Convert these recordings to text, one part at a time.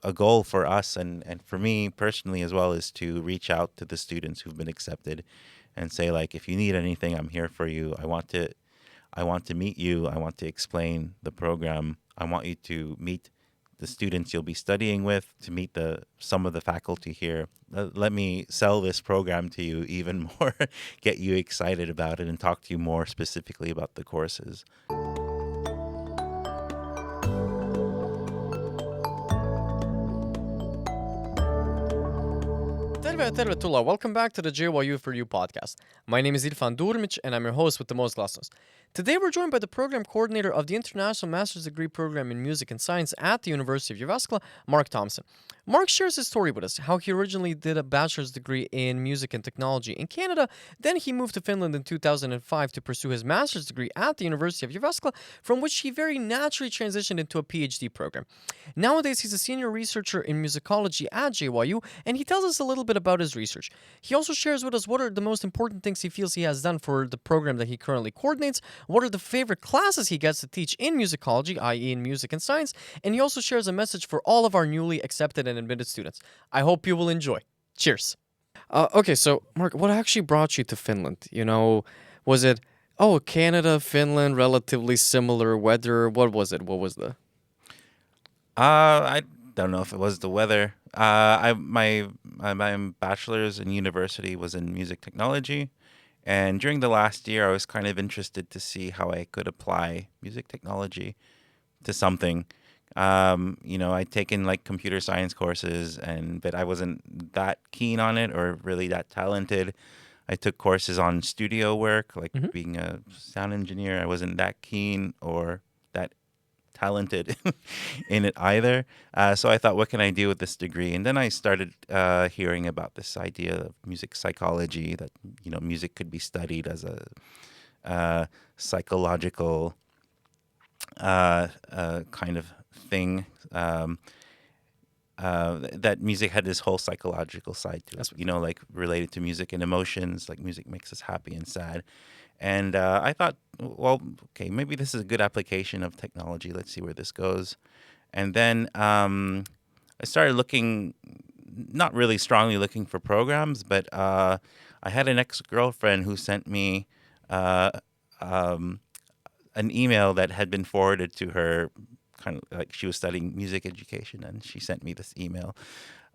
a goal for us and for me personally as well is to reach out to the students who've been accepted and say like, if you need anything, I'm here for you. I want to meet you. I want to explain the program. I want you to meet the students you'll be studying with, to meet the some of the faculty here. Let me sell this program to you even more, get you excited about it, and talk to you more specifically about the courses. Tervetuloa. Welcome back to the JYU for You podcast. My name is Irfan Durmic and I'm your host with the most glasses. Today we're joined by the program coordinator of the International Master's Degree Program in Music and Science at the University of Jyväskylä, Marc Thompson. Marc shares his story with us, how he originally did a bachelor's degree in music and technology in Canada, then he moved to Finland in 2005 to pursue his master's degree at the University of Jyväskylä, from which he very naturally transitioned into a PhD program. Nowadays, he's a senior researcher in musicology at JYU, and he tells us a little bit about his research. He also shares with us what are the most important things he feels he has done for the program that he currently coordinates, what are the favorite classes he gets to teach in musicology, i.e. in music and science, and he also shares a message for all of our newly accepted and admitted students. I hope you will enjoy. Cheers. Okay, so Marc, what actually brought you to Finland? Was it, Canada, Finland, relatively similar weather? What was it? What was the... I don't know if it was the weather. My bachelor's in university was in music technology, and during the last year, I was kind of interested to see how I could apply music technology to something. I'd taken like computer science courses, but I wasn't that keen on it or really that talented. I took courses on studio work, like Mhm. being a sound engineer. I wasn't that keen or that talented in it either. So I thought, what can I do with this degree? And then I started hearing about this idea of music psychology, that music could be studied as a psychological kind of thing. That music had this whole psychological side to it, like related to music and emotions, like music makes us happy and sad. And I thought, well, okay, maybe this is a good application of technology. Let's see where this goes. And then I started looking, not really strongly looking for programs, but I had an ex-girlfriend who sent me uh, um, an email that had been forwarded to her, kind of like she was studying music education, and she sent me this email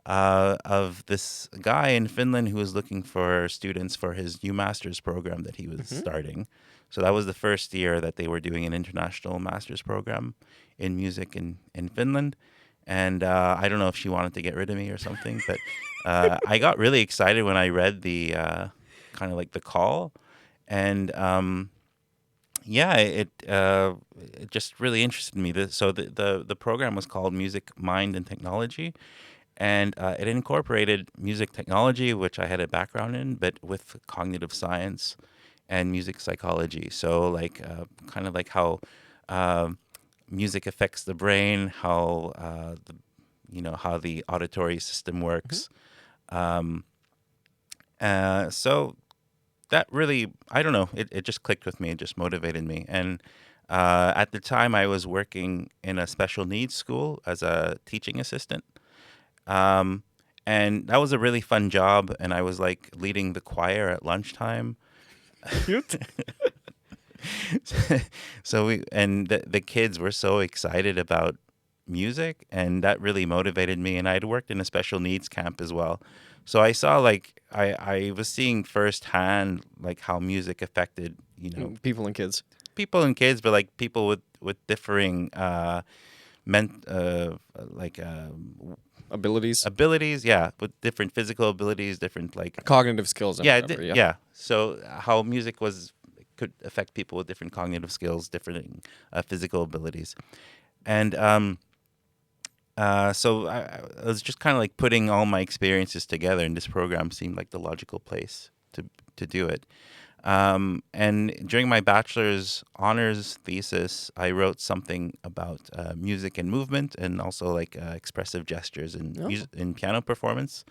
of this guy in Finland who was looking for students for his new master's program that he was Mhm. starting. So that was the first year that they were doing an international master's program in music in Finland. And I don't know if she wanted to get rid of me or something, but I got really excited when I read the kind of like the call. And yeah, it just really interested me. So the program was called Music, Mind, and Technology, and it incorporated music technology, which I had a background in, but with cognitive science and music psychology. So like kind of like how uh, music affects the brain, how how the auditory system Mhm. works. Um, so that really, I don't know, it just clicked with me. It just motivated me. And at the time, I was working in a special needs school as a teaching assistant. Um, and that was a really fun job. And I was like leading the choir at lunchtime. Cute. So the kids were so excited about music, and that really motivated me. And I'd worked in a special needs camp as well. So I saw like I was seeing firsthand like how music affected, People and kids. people and kids, but like people with differing ment like Abilities. abilities, yeah, with different physical abilities, different like Cognitive skills and yeah, whatever, yeah. yeah. So how music could affect people with different cognitive skills, different physical abilities, and so I was just kind of like putting all my experiences together, and this program seemed like the logical place to do it. And during my bachelor's honors thesis, I wrote something about music and movement, and also like expressive gestures in Oh. in piano performance.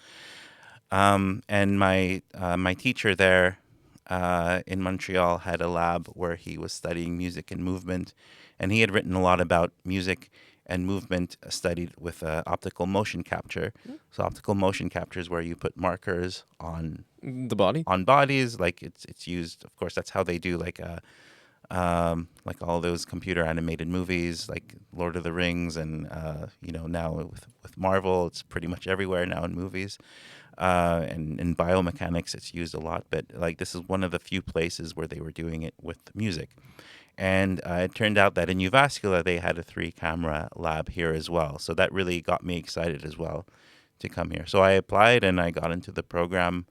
And my teacher there in Montreal had a lab where he was studying music and movement, and he had written a lot about music and movement studied with optical motion capture. So optical motion capture is where you put markers The body? on bodies. Like it's used, of course, that's how they do like all those computer animated movies like Lord of the Rings and now with Marvel, it's pretty much everywhere now in movies. And in biomechanics, it's used a lot. But like this is one of the few places where they were doing it with music. And it turned out that in Jyväskylä, they had a 3-camera lab here as well. So that really got me excited as well to come here. So I applied and I got into the program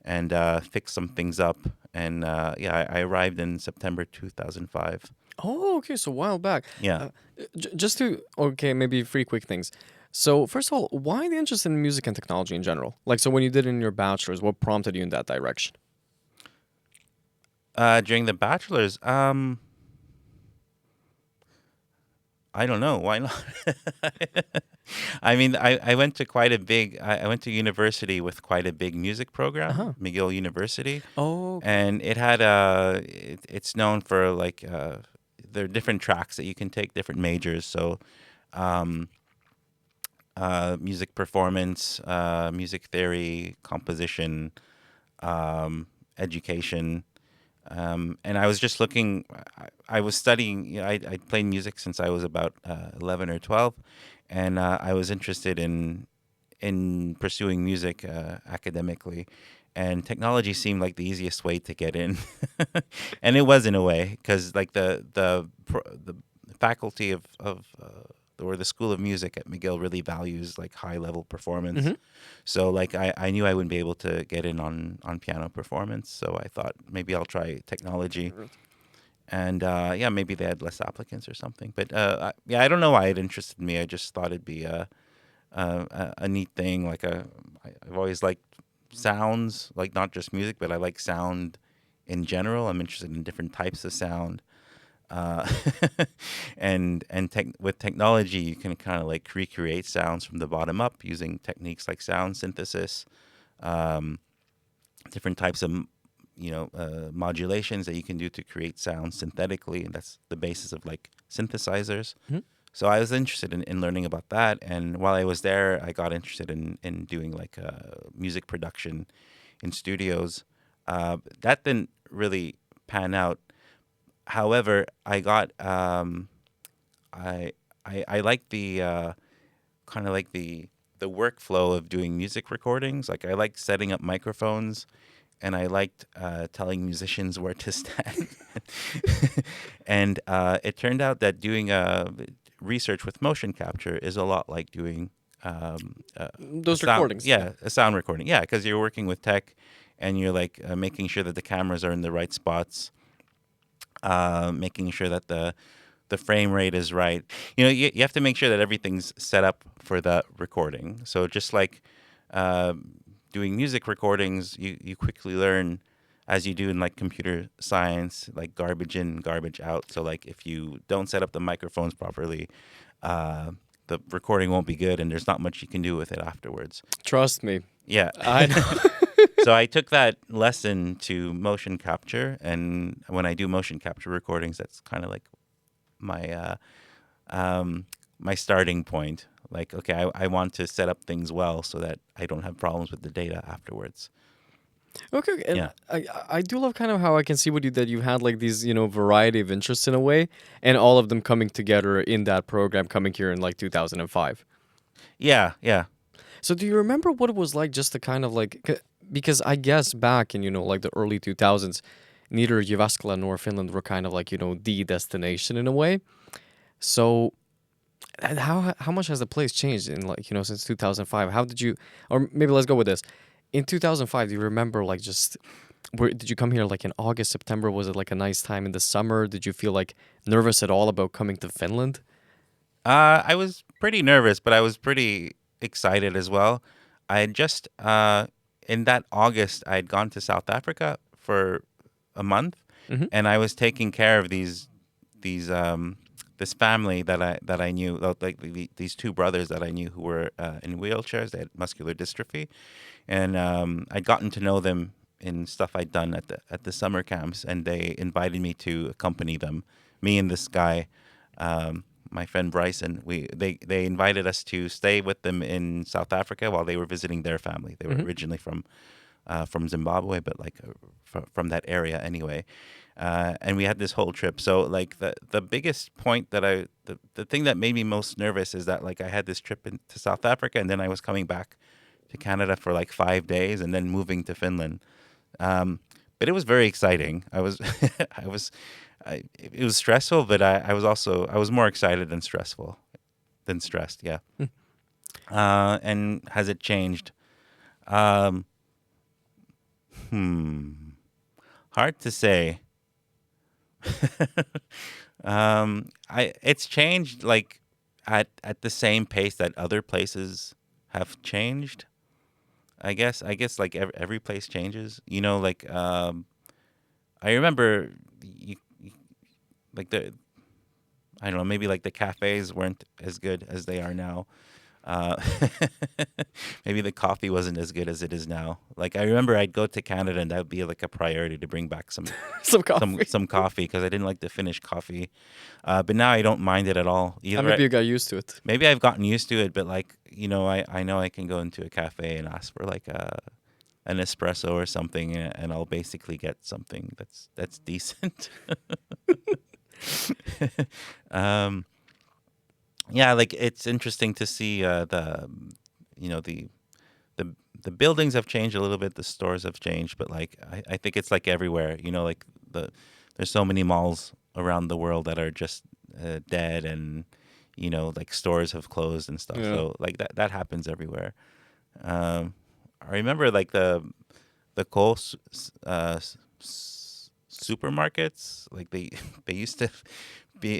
and fixed some things up. And I arrived in September 2005. Oh, okay, so a while back. Yeah. Just to, okay, maybe 3 quick things. So, first of all, why the interest in music and technology in general? Like, so when you did it in your bachelor's, what prompted you in that direction? During the bachelor's, I don't know. Why not? I mean, I went to I went to university with quite a big music program, McGill University. Oh, And it had it's known for like, there are different tracks that you can take, different majors. So, music performance, music theory, composition, education. And I was just looking, I was studying, I played music since I was about 11 or 12. And I was interested in pursuing music academically. And technology seemed like the easiest way to get in. And it was in a way, because like the faculty of or the School of Music at McGill really values like high level performance. So like I knew I wouldn't be able to get in on piano performance. So I thought maybe I'll try technology. And maybe they had less applicants or something. But I don't know why it interested me. I just thought it'd be a neat thing. Like I've always liked sounds, like not just music, but I like sound in general. I'm interested in different types of sound. And with technology, you can kind of like recreate sounds from the bottom up using techniques like sound synthesis, different types of modulations that you can do to create sound synthetically, and that's the basis of like synthesizers. So I was interested in learning about that, and while I was there, I got interested in doing like music production in studios. That didn't really pan out. However, I got I like the kind of like the workflow of doing music recordings. Like I liked setting up microphones, and I liked telling musicians where to stand. And it turned out that doing research with motion capture is a lot like doing those sound, recordings. a sound recording. Yeah, because you're working with tech, and you're like making sure that the cameras are in the right spots, making sure that the frame rate is right. You have to make sure that everything's set up for the recording. So just like doing music recordings, you quickly learn, as you do in like computer science, like garbage in, garbage out. So like if you don't set up the microphones properly, the recording won't be good, and there's not much you can do with it afterwards. Trust me. Yeah. I know. So I took that lesson to motion capture, and when I do motion capture recordings, that's kind of like my my starting point. Like, okay, I want to set up things well so that I don't have problems with the data afterwards. Okay, and Yeah. I do love kind of how I can see what you that you had like these variety of interests in a way, and all of them coming together in that program coming here in like 2005. Yeah, yeah. So do you remember what it was like just to kind of like because I guess back in like the early 2000s, neither Jyväskylä nor Finland were kind of like the destination in a way. So and how much has the place changed in like since 2005? How did you, or maybe let's go with this. In 2005, do you remember like just did you come here like in August, September? Was it like a nice time in the summer? Did you feel like nervous at all about coming to Finland? I was pretty nervous, but I was pretty excited as well. I had just in that August, I had gone to South Africa for a month, and I was taking care of these this family that I knew, like these two brothers that I knew who were in wheelchairs. They had muscular dystrophy, and I'd gotten to know them in stuff I'd done at the summer camps, and they invited me to accompany them, me and this guy, my friend Bryson. They invited us to stay with them in South Africa while they were visiting their family. They were originally from Zimbabwe, but like from that area anyway. And we had this whole trip. So like the biggest point that the thing that made me most nervous is that like I had this trip to South Africa, and then I was coming back to Canada for like 5 days and then moving to Finland. But it was very exciting. It was stressful, but I was more excited than stressed. Yeah. And has it changed? Um, Hard to say. It's changed like at the same pace that other places have changed. I guess like every place changes. Like I remember like I don't know, maybe like the cafes weren't as good as they are now. Uh, Maybe the coffee wasn't as good as it is now. Like I remember I'd go to Canada and that would be like a priority to bring back some Some coffee. some coffee because I didn't like the Finnish coffee. But now I don't mind it at all either. Maybe you got used to it. Maybe I've gotten used to it, but like I know I can go into a cafe and ask for like an espresso or something, and I'll basically get something that's decent. um, yeah, like it's interesting to see you know, the the buildings have changed a little bit, the stores have changed, but like I think it's like everywhere. Like there's so many malls around the world that are just dead, and like stores have closed and stuff. Yeah. So like that happens everywhere. I remember like the Coles supermarkets, like they used to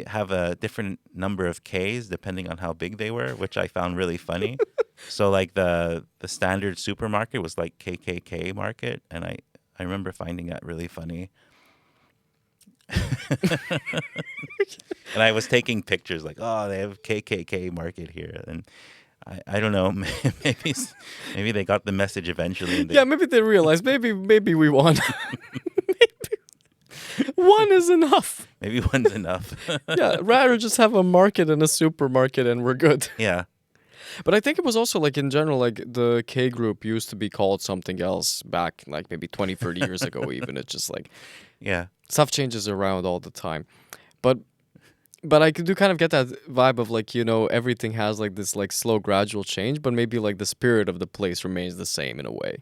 have a different number of Ks depending on how big they were, which I found really funny. So like the standard supermarket was like KKK market, and I remember finding that really funny. And I was taking pictures like, oh, they have KKK market here, and I don't know, maybe they got the message eventually. And Yeah, maybe they realized maybe we won. One is enough. maybe one's enough. Yeah, rather just have a market and a supermarket and we're good. Yeah. But I think it was also like in general, like the K group used to be called something else back like maybe 20, 30 years ago even. It's just like Yeah. stuff changes around all the time. But I do kind of get that vibe of like, everything has like this like slow gradual change, but maybe like the spirit of the place remains the same in a way.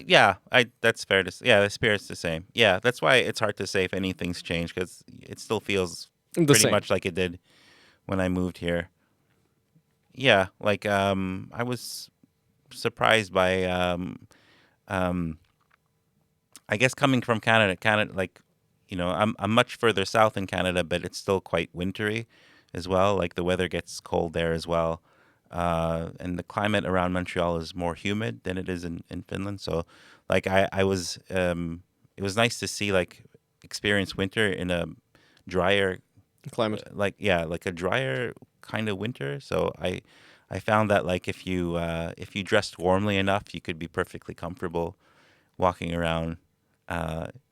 Yeah, that's fair to say. Yeah, the spirit's the same. Yeah, that's why it's hard to say if anything's changed, because it still feels The pretty same. much like it did when I moved here. Yeah, like I was surprised by I guess coming from Canada, like I'm much further south in Canada, but it's still quite wintry as well. Like the weather gets cold there as well. And the climate around Montreal is more humid than it is in Finland. So like I was it was nice to see like experience winter in a drier Climate. like a drier kind of winter. So I found that like if you dressed warmly enough, you could be perfectly comfortable walking around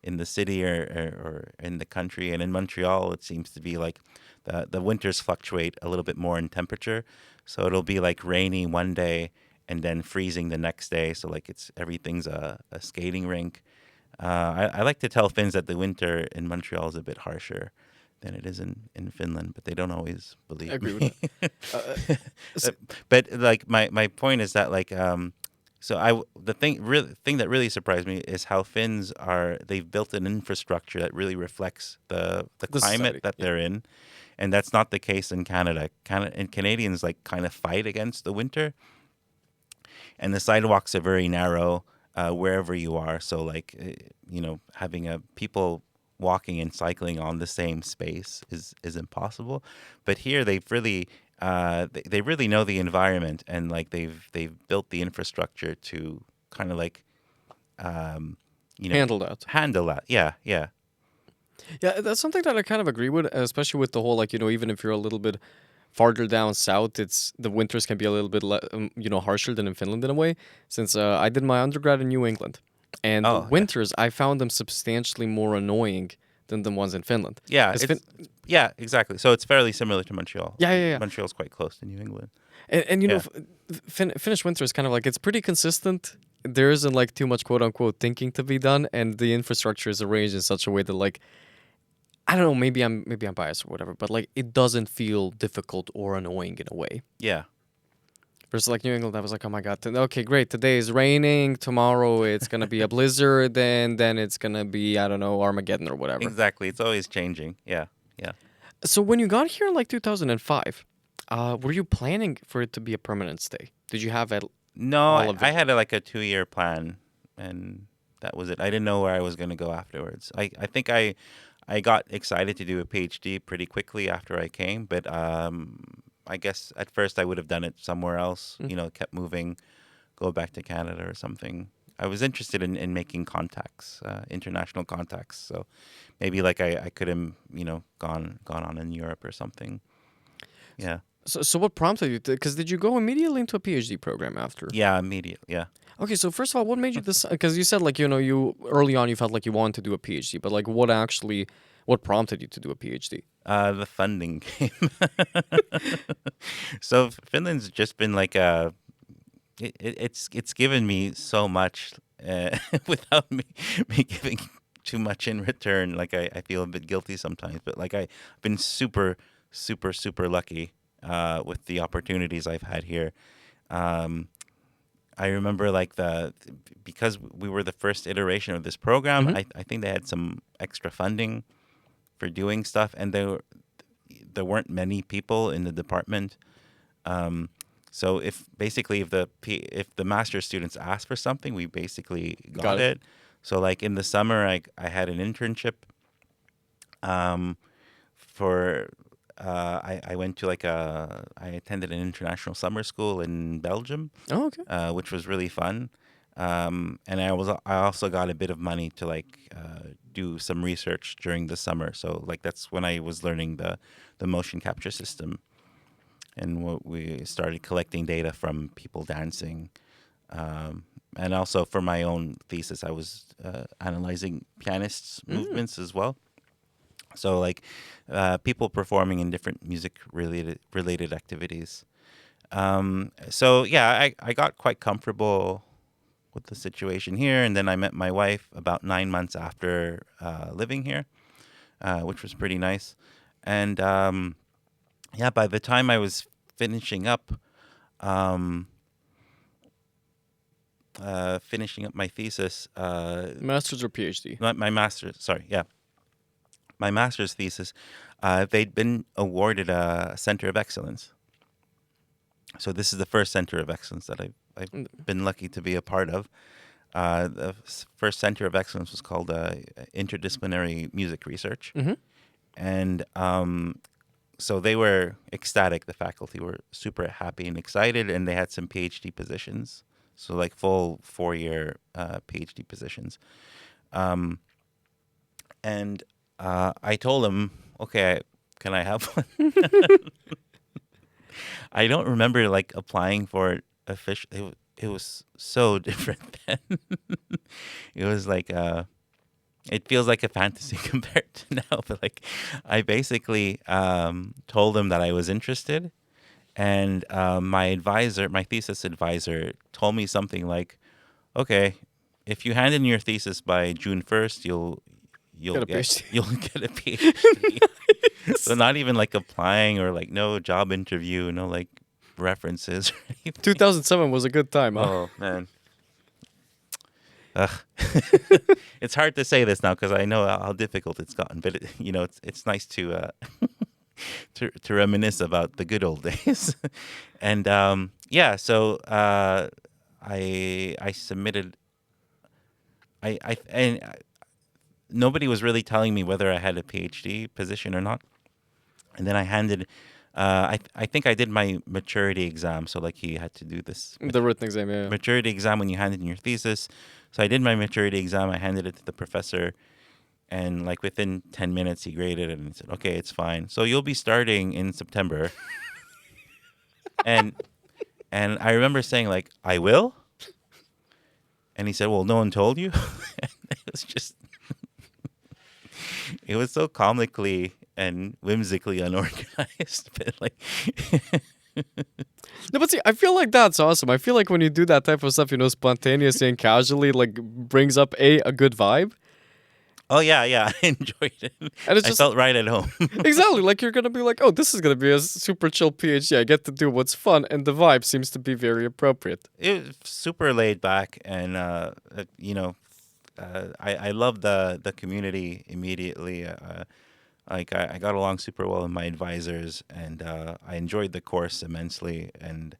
in the city or in the country. And in Montreal, it seems to be like the winters fluctuate a little bit more in temperature. So it'll be like rainy one day and then freezing the next day. So like everything's a skating rink. I like to tell Finns that the winter in Montreal is a bit harsher than it is in Finland, but they don't always believe I agree me. with that. But like my point is that like the thing that really surprised me is how Finns they've built an infrastructure that really reflects the The climate society, that they're in, and that's not the case in Canada. And Canadians like kind of fight against the winter, and the sidewalks are very narrow wherever you are. So like having people walking and cycling on the same space is impossible. But here they've really they really know the environment, and like they've built the infrastructure to kind of like Handle that. handle that. Yeah, yeah, Yeah, that's something that I kind of agree with, especially with the whole like even if you're a little bit farther down south, the winters can be a little bit harsher than in Finland in a way. Since I did my undergrad in New England, and the Oh, yeah. winters I found them substantially more annoying than the ones in Finland. Yeah, 'Cause it's Yeah, exactly. So it's fairly similar to Montreal. Yeah. Montreal's quite close to New England. And you know, Yeah. Finnish winter is kind of like it's pretty consistent. There isn't like too much quote unquote thinking to be done, and the infrastructure is arranged in such a way that like I don't know, maybe I'm biased or whatever, but like it doesn't feel difficult or annoying in a way. Yeah. Versus like New England, I was like, oh my god, okay, great. Today is raining. Tomorrow it's gonna be a blizzard. Then it's gonna be I don't know Armageddon or whatever. Exactly. It's always changing. Yeah. Yeah. So when you got here in like 2005, were you planning for it to be a permanent stay? Did you have it No, all I, of I it? had like a 2-year plan, and that was it. I didn't know where I was going to go afterwards. I think I got excited to do a PhD pretty quickly after I came, but I guess at first I would have done it somewhere else. Mm. Kept moving, go back to Canada or something. I was interested in making contacts, international contacts. So maybe like I could have gone on in Europe or something. Yeah. So what prompted you? Because did you go immediately into a PhD program after? Yeah. Immediate. Yeah. Okay, so first of all, what made you decide? Because you said like you early on you felt like you wanted to do a PhD, but like what prompted you to do a PhD? The funding came. So Finland's just been like it's given me so much without me giving too much in return. Like I feel a bit guilty sometimes, but like I've been super super super lucky with the opportunities I've had here. Um, I remember like because we were the first iteration of this program. Mm-hmm. I think they had some extra funding for doing stuff, and there weren't many people in the department. So if the master's students asked for something, we basically Got got it. it. So like in the summer, I had an internship. For I went to I attended an international summer school in Belgium, Oh, okay. which was really fun. And I also got a bit of money to do some research during the summer. So like that's when I was learning the motion capture system, and we started collecting data from people dancing. And also for my own thesis, I was analyzing pianists' Mm. movements as well. So like people performing in different music related activities. So yeah, I got quite comfortable with the situation here, and then I met my wife about 9 months after living here, which was pretty nice. And yeah, by the time I was finishing up um, my thesis, Master's or PhD? my master's, sorry, yeah, my master's thesis, they'd been awarded a Center of Excellence. So this is the first Center of Excellence that I've Mm. been lucky to be a part of. First Center of Excellence was called Interdisciplinary Music Research. Mm-hmm. And so they were ecstatic. The faculty were super happy and excited, and they had some PhD positions. So like full 4-year PhD positions. And I told them, okay, can I have one? I don't remember like applying for it officially. It was so different then. It was like it feels like a fantasy compared to now. But like, I basically told them that I was interested, and my thesis advisor, told me something like, "Okay, if you hand in your thesis by June 1st, you'll Get a PhD. you'll get a PhD." So not even like applying or like no job interview, no like references or anything. 2007 was a good time, huh? Oh man. Ugh. It's hard to say this now because I know how difficult it's gotten, but it's nice to to reminisce about the good old days. And yeah, so I submitted. Nobody was really telling me whether I had a PhD position or not. And then I handed. I think I did my maturity exam, so like you had to do this The written exam, yeah. maturity exam when you handed in your thesis. So I did my maturity exam. I handed it to the professor, and like within 10 minutes, he graded it and said, "Okay, it's fine. So you'll be starting in September." and and I remember saying like, "I will," and he said, "Well, no one told you." And it was just, it was so comically and whimsically unorganized. But like, No, but see, I feel like that's awesome. I feel like when you do that type of stuff, spontaneously and casually, like brings up a good vibe, oh yeah, I enjoyed it. and it's I just felt right at home. exactly like you're gonna be like, oh, this is gonna be a super chill PhD. I get to do what's fun, and the vibe seems to be very appropriate. It was super laid back, and I love the community immediately. I got along super well with my advisors, and I enjoyed the course immensely, and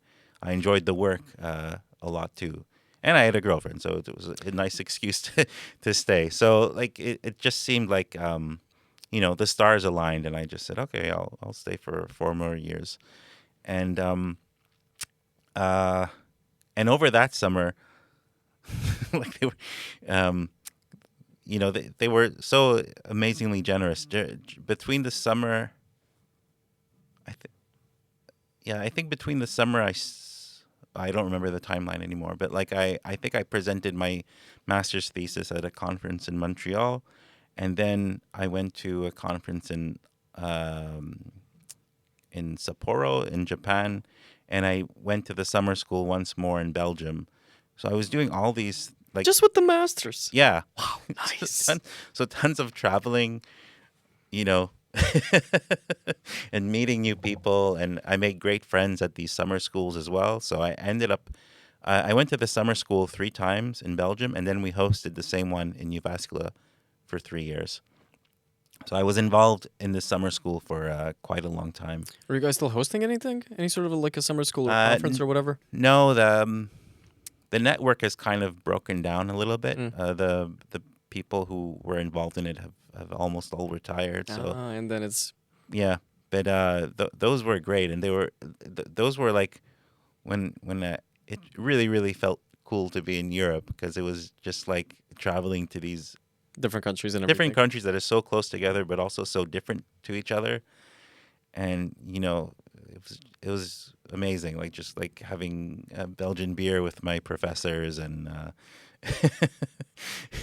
I enjoyed the work a lot too. And I had a girlfriend, so it was a nice excuse to stay. So like it just seemed like the stars aligned, and I just said, okay, I'll stay for 4 more years, and uh, and over that summer, like they were so amazingly generous. Between the summer, I think, I think between the summer, I don't remember the timeline anymore, but like I think I presented my master's thesis at a conference in Montreal, and then I went to a conference um, in Sapporo in Japan, and I went to the summer school once more in Belgium. So I was doing all these like Just with the masters. yeah, Wow, nice. so tons of traveling, you know, and meeting new people. And I made great friends at these summer schools as well. So I ended up, I went to the summer school 3 times in Belgium, and then we hosted the same one in Jyväskylä for 3 years. So I was involved in this summer school for quite a long time. Are you guys still hosting anything? Any sort of like a summer school or Uh, conference or whatever? No, the network has kind of broken down a little bit. Mm. The people who were involved in it have almost all retired. So And then it's yeah, but those were great, and those were like when it really felt cool to be in Europe, because it was just like traveling to these different countries and different everything. countries that are so close together but also so different to each other, and it was amazing, like just like having Belgian beer with my professors, and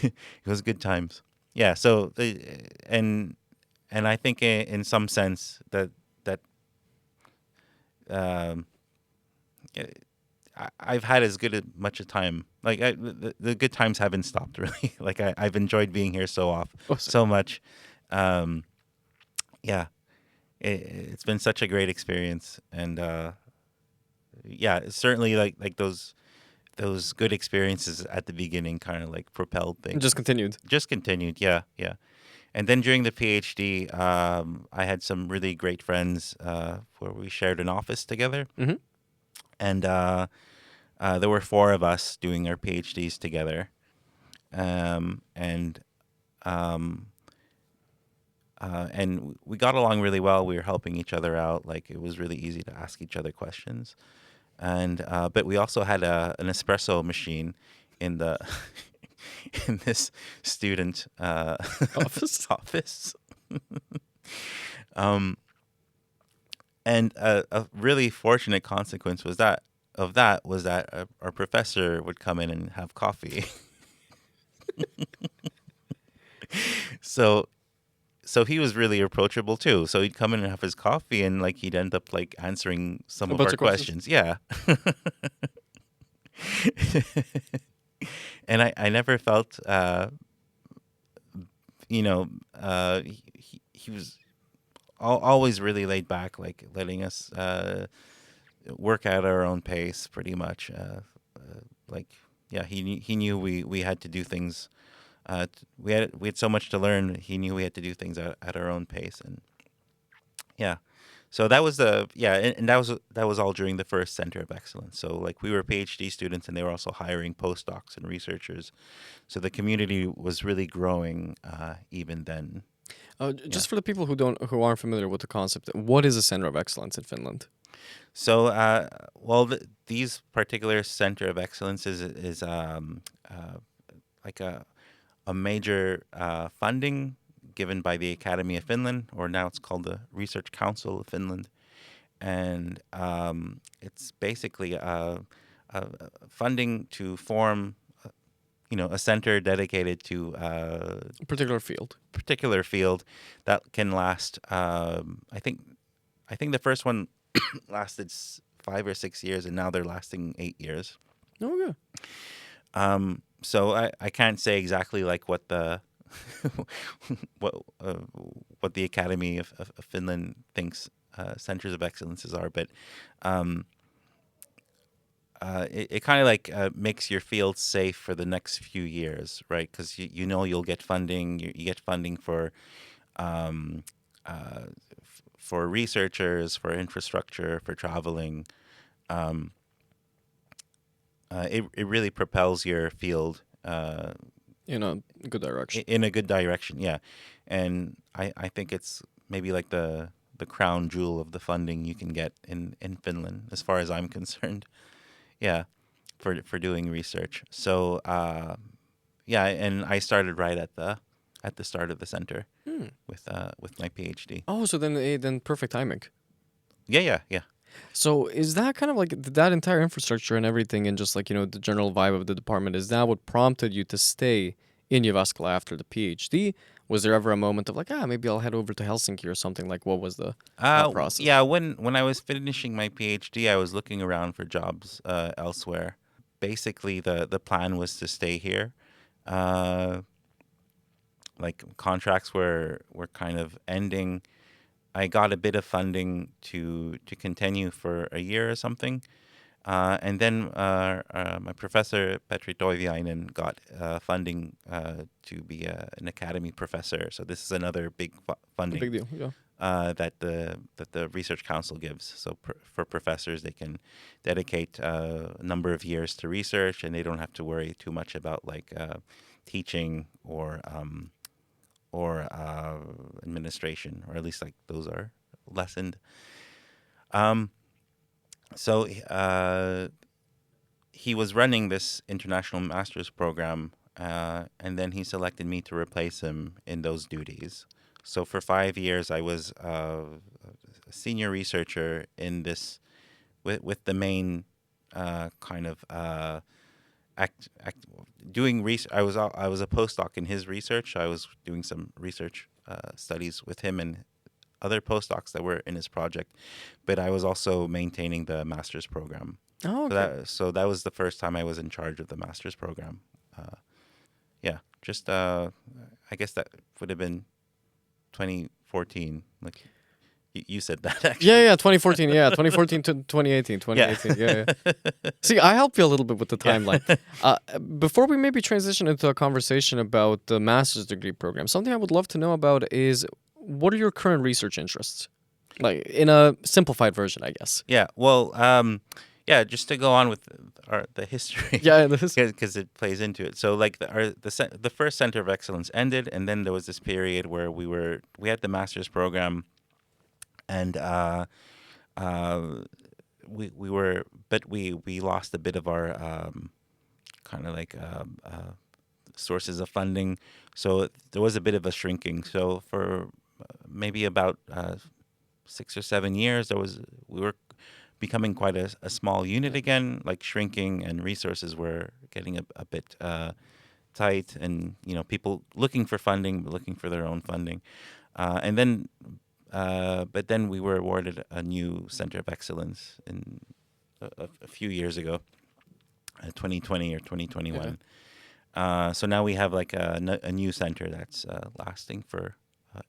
it was good times. Yeah, so and I think in some sense that um, I've had as good a much a time. Like the good times haven't stopped really. Like I've enjoyed being here so much. Um, yeah, it's been such a great experience, and yeah, certainly like those good experiences at the beginning kind of like propelled things. Just continued. Just continued, yeah. And then during the PhD, I had some really great friends where we shared an office together, Mm-hmm. and there were 4 of us doing our PhDs together, and um, and we got along really well. We were helping each other out. Like it was really easy to ask each other questions, and but we also had an espresso machine in the in this student Office. office. um, and a really fortunate consequence that our professor would come in and have coffee. so so he was really approachable too. So he'd come in and have his coffee, and like he'd end up like answering some A of bunch our of questions? questions. Yeah. And I never felt he was always really laid back, like letting us work at our own pace, pretty much. Like, yeah, he knew we had to do things. We had so much to learn. He knew we had to do things at our own pace, and yeah. So that was and that was all during the first Center of Excellence. So like we were PhD students, and they were also hiring postdocs and researchers. So the community was really growing even then. Just for the people who aren't familiar with the concept, what is a center of excellence in Finland? So these particular Center of Excellence is like a major funding given by the Academy of Finland, or now it's called the Research Council of Finland, and it's basically funding to form a center dedicated to Particular field. particular field that can last. I think the first one lasted 5 or 6 years, and now they're lasting 8 years. Oh, yeah. So I can't say exactly like what the what what the Academy of Finland thinks centers of excellences are, but it kind of like makes your field safe for the next few years, right? Because you know you'll get funding. You get funding um, for researchers, for infrastructure, for traveling. Um, it really propels your field In a good direction. in a good direction, yeah. And I think it's maybe like the crown jewel of the funding you can get in Finland, as far as I'm concerned. Yeah, for doing research. So yeah, and I started right at the start of the center with my PhD. Oh, so then perfect timing. Yeah, yeah, yeah. So is that kind of like that entire infrastructure and everything, and just like the general vibe of the department? Is that what prompted you to stay in Jyväskylä after the PhD? Was there ever a moment of like, maybe I'll head over to Helsinki or something? Like, what was the thought process? Yeah, when I was finishing my PhD, I was looking around for jobs elsewhere. Basically, the plan was to stay here. Uh, like contracts were kind of ending. I got a bit of funding to continue for a year or something. And then my professor, Petri Toiviainen, got funding to be an academy professor. So this is another big A funding big deal, yeah. that the research council gives. So for professors, they can dedicate a number of years to research, and they don't have to worry too much about like teaching or administration, or at least like those are lessened. Um, so he was running this international master's program, and then he selected me to replace him in those duties. So for 5 years, I was a senior researcher in this, with the main kind of doing research. I was a postdoc in his research. I was doing some research studies with him and other postdocs that were in his project, but I was also maintaining the master's program. Oh, okay. So that was the first time I was in charge of the master's program. Yeah, just I guess that would have been 2014. Like you said that actually. Yeah, 2014. Yeah, 2014 to 2018. 2018. Yeah. See, I help you a little bit with the timeline. Before we maybe transition into a conversation about the master's degree program, something I would love to know about is what are your current research interests? Like in a simplified version, I guess. Yeah. Well, yeah. Just to go on with the history. Yeah, this. Because it plays into it. So like the first center of excellence ended, and then there was this period where we had the master's program, and we were, but we lost a bit of our kind of like sources of funding, so there was a bit of a shrinking. So for maybe about 6 or 7 years, we were becoming quite a small unit again, like shrinking, and resources were getting a bit tight, and people looking for funding, but looking for their own funding, and then. But then we were awarded a new center of excellence in a few years ago, 2020 or 2021. So now we have like a new center that's lasting for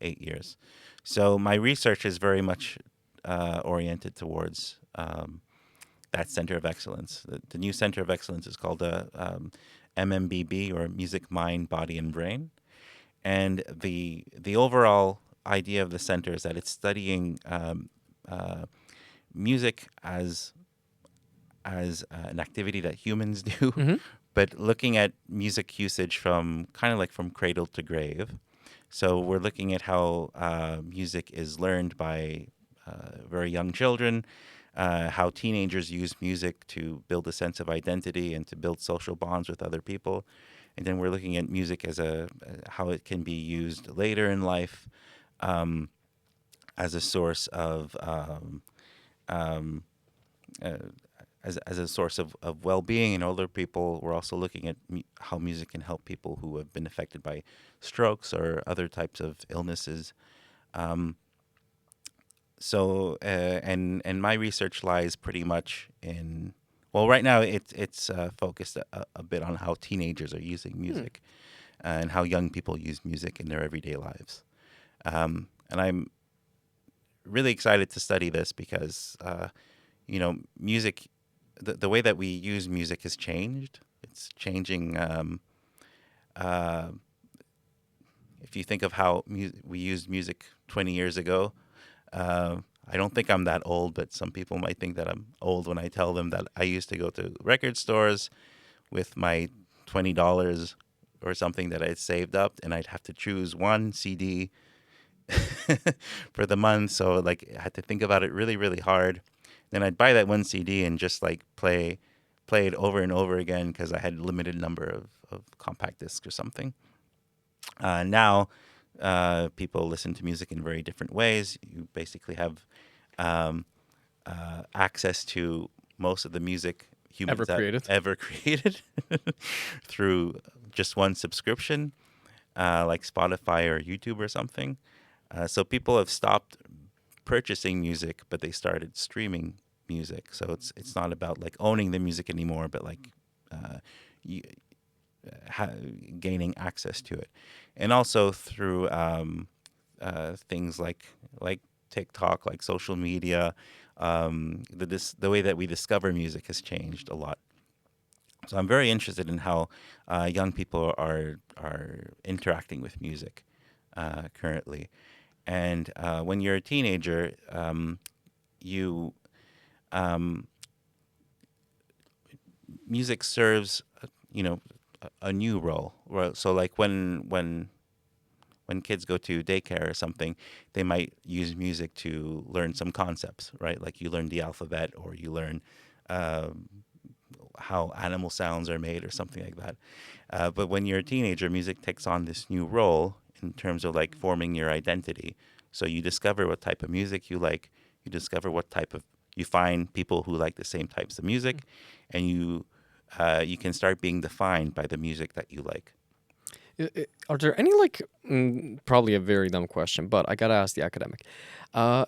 8 years. So my research is very much oriented towards that center of excellence. The new center of excellence is called MMBB, or Music, Mind, Body, and Brain. And the overall idea of the center is that it's studying music as an activity that humans do, but looking at music usage from kind of like from cradle to grave. So we're looking at how music is learned by very young children, how teenagers use music to build a sense of identity and to build social bonds with other people. And then we're looking at music as how it can be used later in life, as a source of as a source of well-being, and older people, we're also looking at how music can help people who have been affected by strokes or other types of illnesses. Um, and my research lies pretty much in, well, right now it's focused a bit on how teenagers are using music and how young people use music in their everyday lives. And I'm really excited to study this because music, the way that we use music has changed. It's changing. Uh, if you think of how we used music 20 years ago, I don't think I'm that old, but some people might think that I'm old when I tell them that I used to go to record stores with my $20 or something that I had saved up, and I'd have to choose one CD for the month. So like I had to think about it really, really hard. Then I'd buy that one CD and just like play it over and over again because I had a limited number of compact discs or something. Now, people listen to music in very different ways. You basically have access to most of the music humans Ever have created. ever created through just one subscription, like Spotify or YouTube or something. So people have stopped purchasing music, but they started streaming music. So it's not about like owning the music anymore, but like you, gaining access to it, and also through things like TikTok, like social media. The way that we discover music has changed a lot. So I'm very interested in how young people are interacting with music currently. And when you're a teenager, you um, music serves a new role. So like when kids go to daycare or something, they might use music to learn some concepts, right? Like you learn the alphabet, or you learn how animal sounds are made or something like that. But when you're a teenager, music takes on this new role in terms of like forming your identity. So you discover what type of music you like. You discover you find people who like the same types of music, and you can start being defined by the music that you like. Are there any like probably a very dumb question, but I gotta ask the academic. Uh,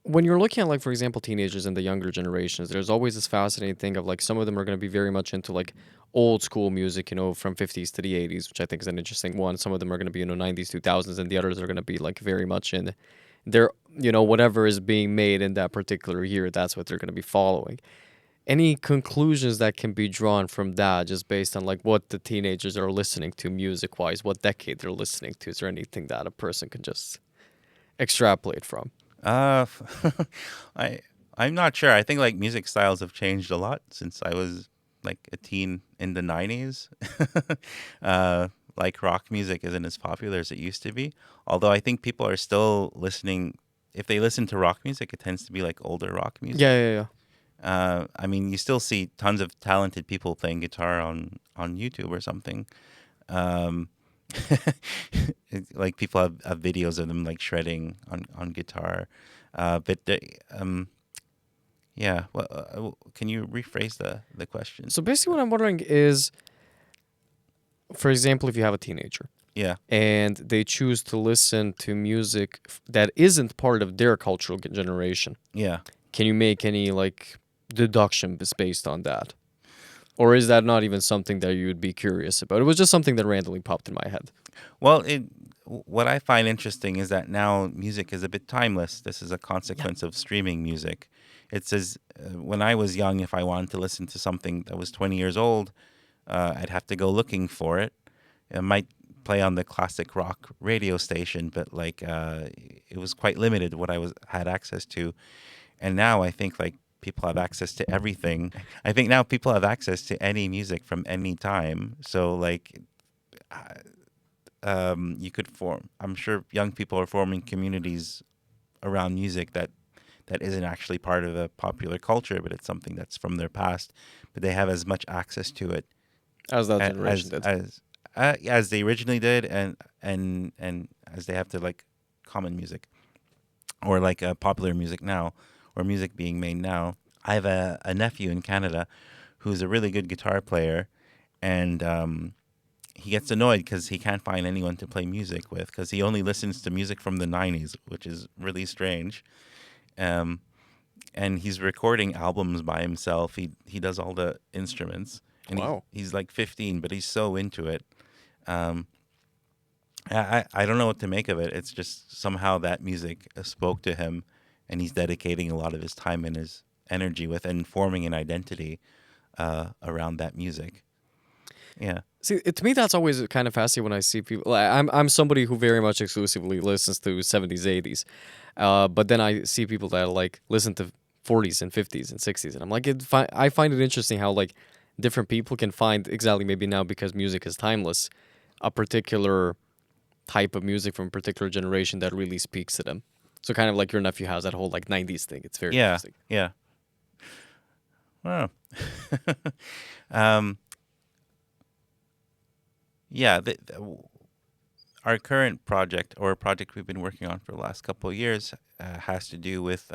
when you're looking at like for example teenagers and the younger generations, there's always this fascinating thing of like some of them are going to be very much into like old school music, from 50s to the 80s, which I think is an interesting one. Some of them are going to be 90s, 2000s, and the others are going to be like very much in their whatever is being made in that particular year. That's what they're going to be following. Any conclusions that can be drawn from that just based on like what the teenagers are listening to music wise, what decade they're listening to? Is there anything that a person can just extrapolate from? Uh, I I'm not sure. I think like music styles have changed a lot since I was like a teen in the 90s. uh, like rock music isn't as popular as it used to be. Although I think people are still listening. If they listen to rock music, it tends to be like older rock music. Yeah, yeah, yeah. I mean, you still see tons of talented people playing guitar on YouTube or something. Um, like people have videos of them like shredding on guitar. Yeah. Well, can you rephrase the question? So basically, what I'm wondering is, for example, if you have a teenager Yeah. and they choose to listen to music that isn't part of their cultural generation, Yeah. can you make any like deduction based on that? Or is that not even something that you would be curious about? It was just something that randomly popped in my head. Well, what I find interesting is that now music is a bit timeless. This is a consequence of streaming music. It says when I was young, if I wanted to listen to something that was 20 years old, I'd have to go looking for it. It might play on the classic rock radio station, but like it was quite limited what had access to. And now I think like people have access to everything. I think now people have access to any music from any time. So like you could form. I'm sure young people are forming communities around music that isn't actually part of the popular culture, but it's something that's from their past. But they have as much access to it As that a- generation did. as they originally did, and as they have to like common music or like popular music now, or music being made now. I have a nephew in Canada who's a really good guitar player, and he gets annoyed because he can't find anyone to play music with because he only listens to music from the 90s, which is really strange. Um, and he's recording albums by himself. He does all the instruments, and Wow. he's like 15, but he's so into it. Um, I don't know what to make of it. It's just somehow that music spoke to him, and he's dedicating a lot of his time and his energy with and forming an identity around that music. Yeah. See, to me, that's always kind of fascinating when I see people. Like, I'm somebody who very much exclusively listens to 70s, 80s, but then I see people that like listen to 40s and 50s and 60s, and I'm like, I find it interesting how like different people can find exactly maybe now because music is timeless, a particular type of music from a particular generation that really speaks to them. So kind of like your nephew has that whole like 90s thing. It's very Yeah. interesting. Yeah. Wow. um, yeah. Our current project, or a project we've been working on for the last couple of years, has to do with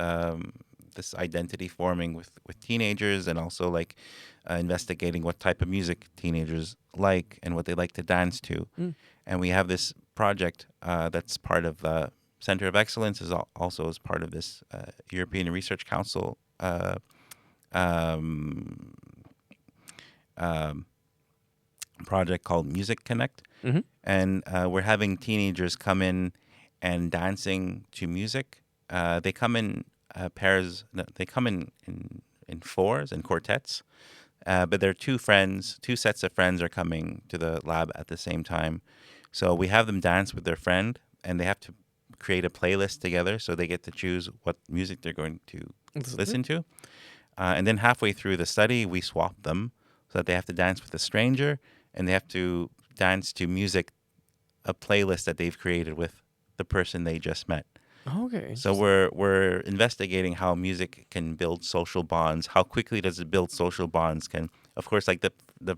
this identity forming with teenagers, and also like investigating what type of music teenagers like and what they like to dance to. Mm. And we have this project that's part of Center of Excellence, is also as part of this European Research Council um, um, project called Music Connect. Mm-hmm. And we're having teenagers come in and dancing to music. They come in pairs. No, they come in fours and quartets. But they're two friends. Two sets of friends are coming to the lab at the same time. So we have them dance with their friend, and they have to create a playlist together. So they get to choose what music they're going to listen to. And then halfway through the study, we swap them so that they have to dance with a stranger, and they have to dance to music, a playlist that they've created with the person they just met. Okay. So we're investigating how music can build social bonds. How quickly does it build social bonds? Can, of course, like the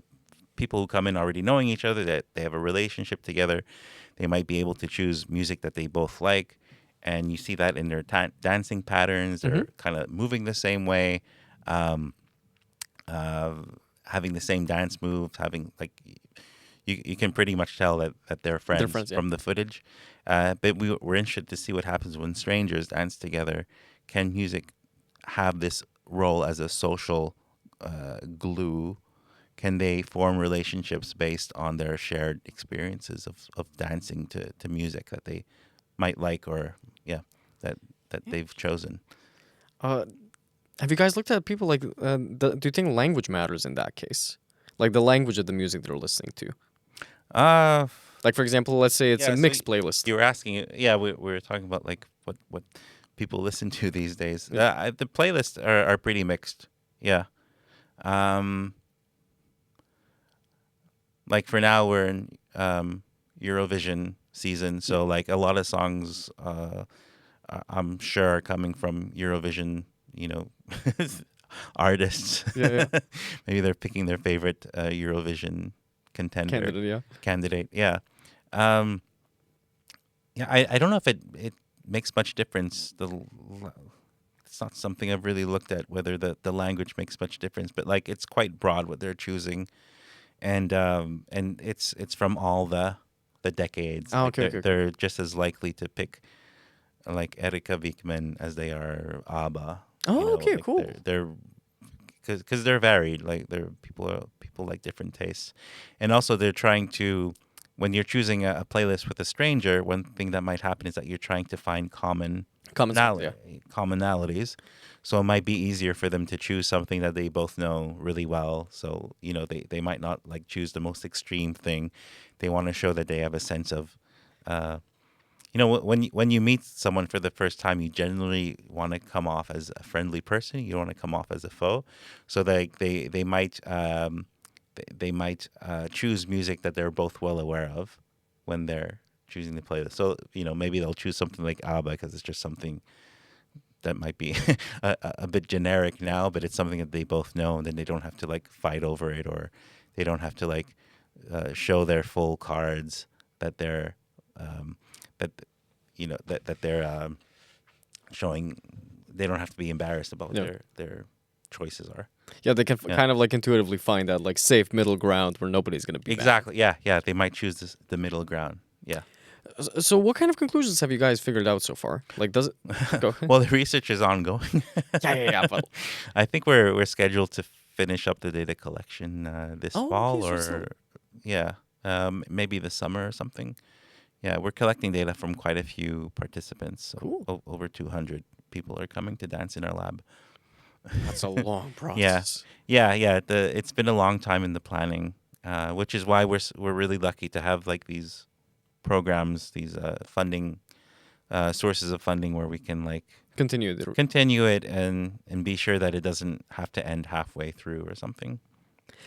people who come in already knowing each other, that they have a relationship together, they might be able to choose music that they both like, and you see that in their dancing patterns. Mm-hmm. They're kind of moving the same way, um, uh, having the same dance moves, having like you can pretty much tell that they're They're friends friends, yeah. from the footage. But we're interested to see what happens when strangers dance together. Can music have this role as a social glue? Can they form relationships based on their shared experiences of dancing to music that they might like, or yeah, that they've chosen? Uh, have you guys looked at people like? Do you think language matters in that case? Like the language of the music they're listening to. Uh, Like for example, let's say it's a yeah. So mixed playlist. you were asking, yeah, we were talking about like what people listen to these days. Yeah. The playlists are pretty mixed. Yeah. Um, like for now we're in Eurovision season, so like a lot of songs I'm sure are coming from Eurovision, you know, artists. Yeah, yeah. Maybe they're picking their favorite Eurovision contender Candidate, yeah. candidate. Yeah. Um, yeah, I don't know if it makes much difference. It's not something I've really looked at, whether the language makes much difference, but like it's quite broad what they're choosing, and it's from all the decades. Oh, Like okay, okay, okay. they're just as likely to pick like Erika Wikman as they are ABBA. You Oh, know, okay, like cool. they're because they're varied. Like they're people like different tastes, and also they're trying to. When you're choosing a playlist with a stranger, one thing that might happen is that you're trying to find Common sense, yeah. commonalities. So it might be easier for them to choose something that they both know really well. So, you know, they might not like choose the most extreme thing. They want to show that they have a sense of, uh, you know, when you meet someone for the first time, you generally want to come off as a friendly person. You don't want to come off as a foe. So they might they might choose music that they're both well aware of when they're choosing the playlist. So, you know, maybe they'll choose something like ABBA because it's just something that might be a bit generic now, but it's something that they both know, and then they don't have to like fight over it, or they don't have to like show their full cards that they're um, that you know that they're showing. They don't have to be embarrassed about Yeah. their choices are. Yeah, they can Yeah. kind of like intuitively find that like safe middle ground where nobody's going to be banned. Exactly. Yeah. They might choose the middle ground. Yeah. So what kind of conclusions have you guys figured out so far? Like, does it go? Well, the research is ongoing. Yeah. But I think we're scheduled to finish up the data collection this fall, okay, or yeah, maybe this summer or something. Yeah, we're collecting data from quite a few participants. So Cool. over 200 people are coming to dance in our lab. That's a long Yeah, process. yeah. It's been a long time in the planning, which is why we're really lucky to have like these programs, these funding sources of funding where we can like Continue. continue it and be sure that it doesn't have to end halfway through or something.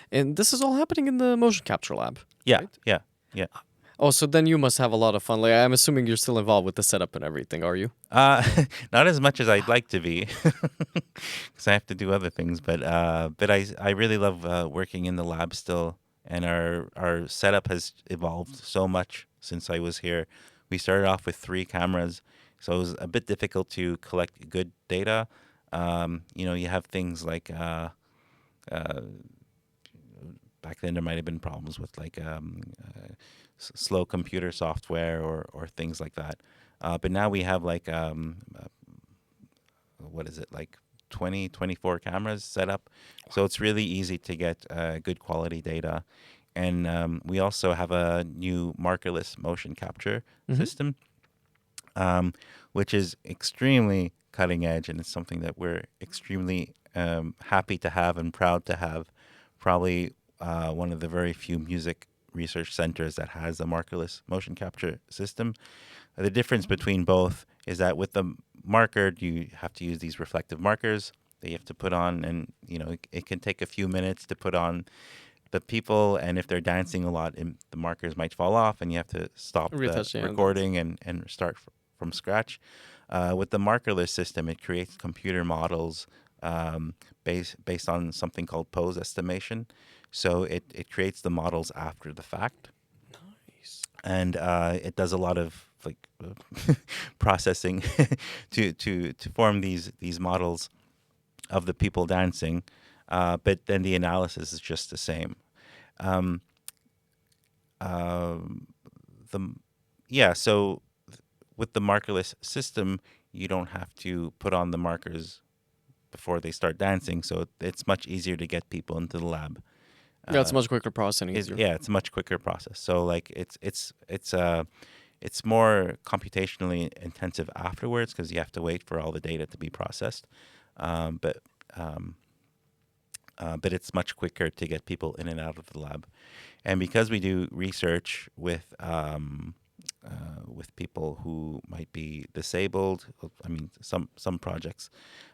And this is all happening in the motion capture lab. Yeah, Right? yeah. Oh, so then you must have a lot of fun. Like, I'm assuming you're still involved with the setup and everything, are you? Not as much as I'd like to be, because I have to do other things. But I really love working in the lab still, and our setup has evolved so much since I was here. We started off with 3 cameras, so it was a bit difficult to collect good data. You have things like back then there might have been problems with like slow computer software or things like that. But now we have like what is it, like 24 cameras set up, so it's really easy to get good quality data. And we also have a new markerless motion capture system, which is extremely cutting edge, and it's something that we're extremely happy to have and proud to have. Probably one of the very few music research centers that has a markerless motion capture system. The difference between both is that with the marker, you have to use these reflective markers that you have to put on, and it can take a few minutes to put on the people, and if they're dancing a lot, the markers might fall off, and you have to stop Retouch, the yeah. recording and start from scratch. With the markerless system, it creates computer models based on something called pose estimation. So it creates the models after the fact, Nice. and it does a lot of like processing to form these models of the people dancing, but then the analysis is just the same. Um, so with the markerless system, you don't have to put on the markers before they start dancing, so it's much easier to get people into the lab. Yeah, it's a much quicker process and It's, easier. yeah, it's a much quicker process. So like it's more computationally intensive afterwards because you have to wait for all the data to be processed. But it's much quicker to get people in and out of the lab. And because we do research with people who might be disabled, I mean, some projects,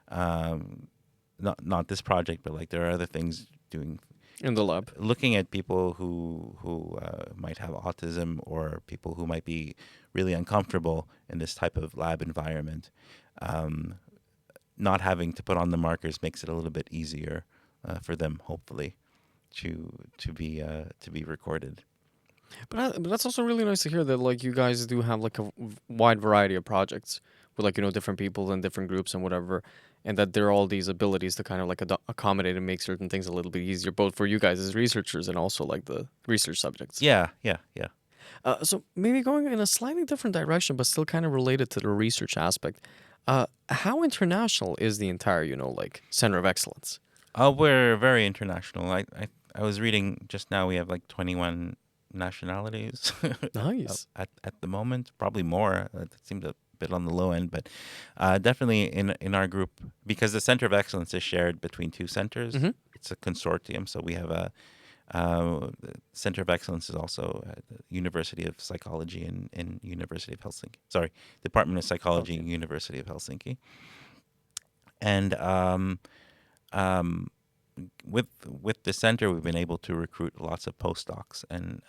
not this project, but like there are other things doing In the lab. looking at people who might have autism or people who might be really uncomfortable in this type of lab environment. Not having to put on the markers makes it a little bit easier for them, hopefully, to be recorded. But that's also really nice to hear that like you guys do have like a wide variety of projects with like different people and different groups and whatever, and that there are all these abilities to kind of like accommodate and make certain things a little bit easier, both for you guys as researchers and also like the research subjects. Yeah. So maybe going in a slightly different direction, but still kind of related to the research aspect. How international is the entire like Center of Excellence? We're very international. I was reading just now. We have like 21 nationalities Nice. at the moment, probably more. That seems a bit on the low end, but definitely in our group, because the Center of Excellence is shared between 2 centers. Mhm. It's a consortium, so we have a the Center of Excellence is also at the University of Psychology in University of Helsinki. Sorry, Department of Psychology, Okay. University of Helsinki. And with the center, we've been able to recruit lots of postdocs and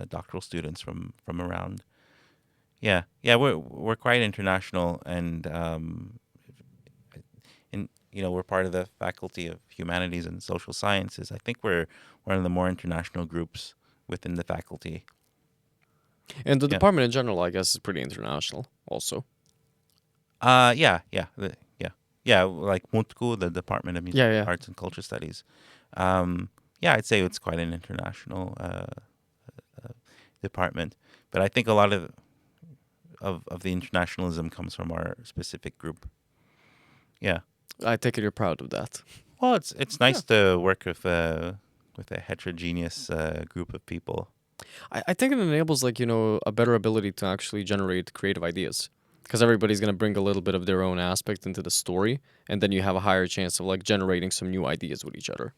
doctoral students from around. Yeah, we're quite international, and we're part of the Faculty of Humanities and Social Sciences. I think we're one of the more international groups within the faculty. And the Yeah. department in general, I guess, is pretty international also. Yeah. Yeah, like Mutku, the Department of Music, Yeah, yeah. Arts and Culture Studies. Yeah, I'd say it's quite an international department. But I think a lot of the internationalism comes from our specific group. Yeah. I take it you're proud of that. Well, it's Yeah. nice to work with a heterogeneous group of people. I think it enables like, a better ability to actually generate creative ideas. Because everybody's gonna bring a little bit of their own aspect into the story, and then you have a higher chance of like generating some new ideas with each other.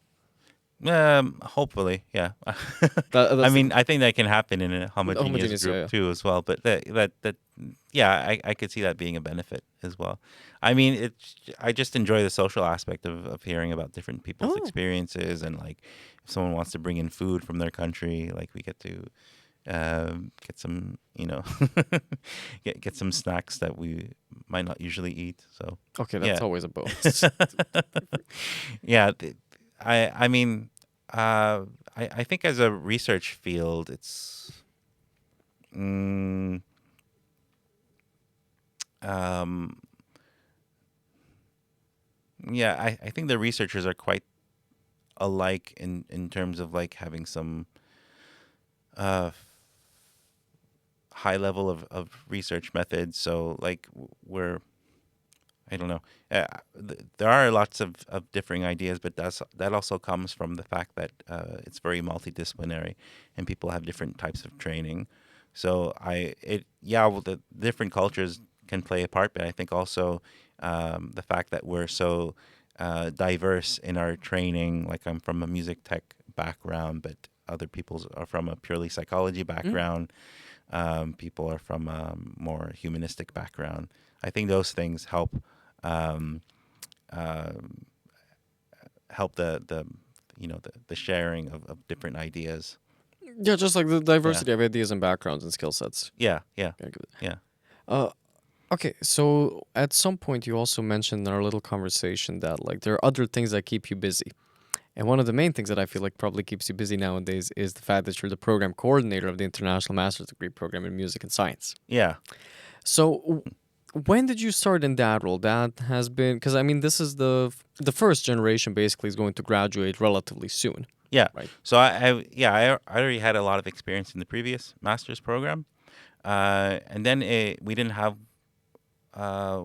Hopefully, yeah. I That's the mean, I think that can happen in a homogeneous homogeneous, yeah, group yeah. too, as well. But yeah, I could see that being a benefit as well. I mean, I just enjoy the social aspect of hearing about different people's Oh, experiences, and like if someone wants to bring in food from their country, like we get to get some, get some snacks that we might not usually eat. So okay, that's yeah. always a bonus. Yeah, I mean, I think as a research field, it's mm, um, yeah, I think the researchers are quite alike in terms of like having some uh, high level of research methods. So like we're I don't know. There are lots of differing ideas, but that also comes from the fact that it's very multidisciplinary, and people have different types of training. So well, the different cultures can play a part, but I think also the fact that we're so diverse in our training. Like I'm from a music tech background, but other people are from a purely psychology Mm? background. People are from a more humanistic background. I think those things um, uh, help the sharing of different ideas. Yeah, just like the Yeah, diversity of ideas and backgrounds and skill sets. yeah, yeah, Yeah, good. yeah, Uh, okay, so at some point you also mentioned in our little conversation that like there are other things that keep you busy. And one of the main things that I feel like probably keeps you busy nowadays is the fact that you're the program coordinator of the International Master's Degree Program in Music and Science. yeah, So, when did you start in that role? That has been because I mean this is the first generation basically is going to graduate relatively soon, yeah. right? So I already had a lot of experience in the previous master's program, and then we didn't have uh,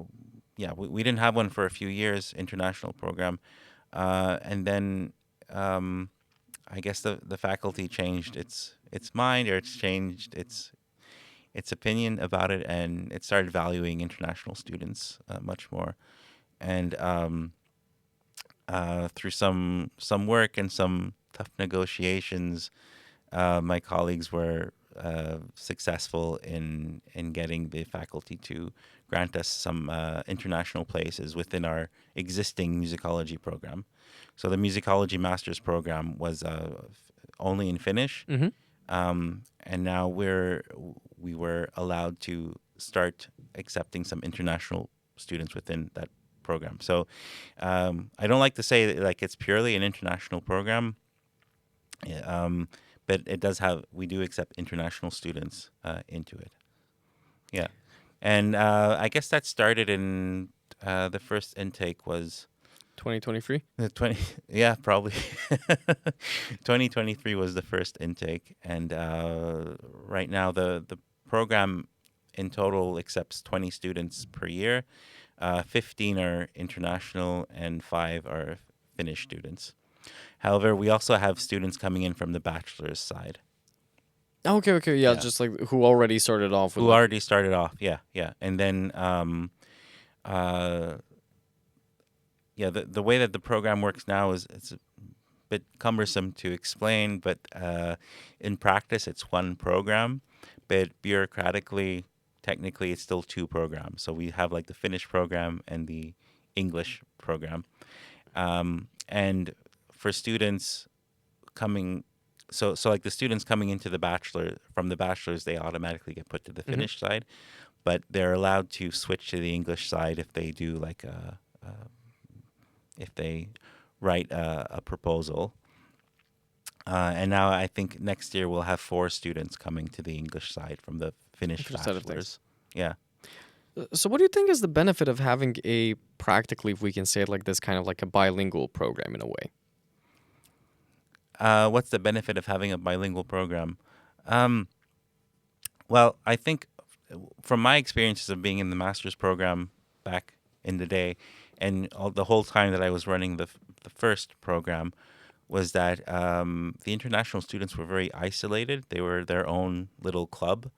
we didn't have one for a few years international program, and then um, I guess the faculty changed its mind, or it's changed its opinion about it, and it started valuing international students much more. And through some work and some tough negotiations, my colleagues were successful in getting the faculty to grant us some international places within our existing musicology program. So the musicology master's program was only in Finnish, Mm-hmm. and now we were allowed to start accepting some international students within that program. So I don't like to say that like it's purely an international program, yeah, but it does have we do accept international students into it. Yeah, and I guess that started in the first intake was 2023. the 20 yeah, probably 2023 was the first intake, and right now the program in total accepts 20 students per year. 15 are international and 5 are Finnish students. However, we also have students coming in from the bachelor's side. Okay, okay, yeah, Yeah, just like who already started off with who like already started off. Yeah, yeah, and then uh, yeah, the way that the program works now is it's a bit cumbersome to explain, but in practice, it's one program, but bureaucratically, technically, it's still two programs. So we have like the Finnish program and the English program, and for students coming so like the students coming into the bachelor from the bachelor's, they automatically get put to the hmm Finnish side, but they're allowed to switch to the English side if they do like if they write a proposal. And now I think next year we'll have 4 students coming to the English side from the Finnish side of things. bachelor's. Yeah. So, what do you think is the benefit of having a practically, if we can say it like this, kind of like a bilingual program in a way? What's the benefit of having a bilingual program? Um, well, I think from my experiences of being in the master's program back in the day, and the whole time that I was running the first program, was that the international students were very isolated. They were their own little club,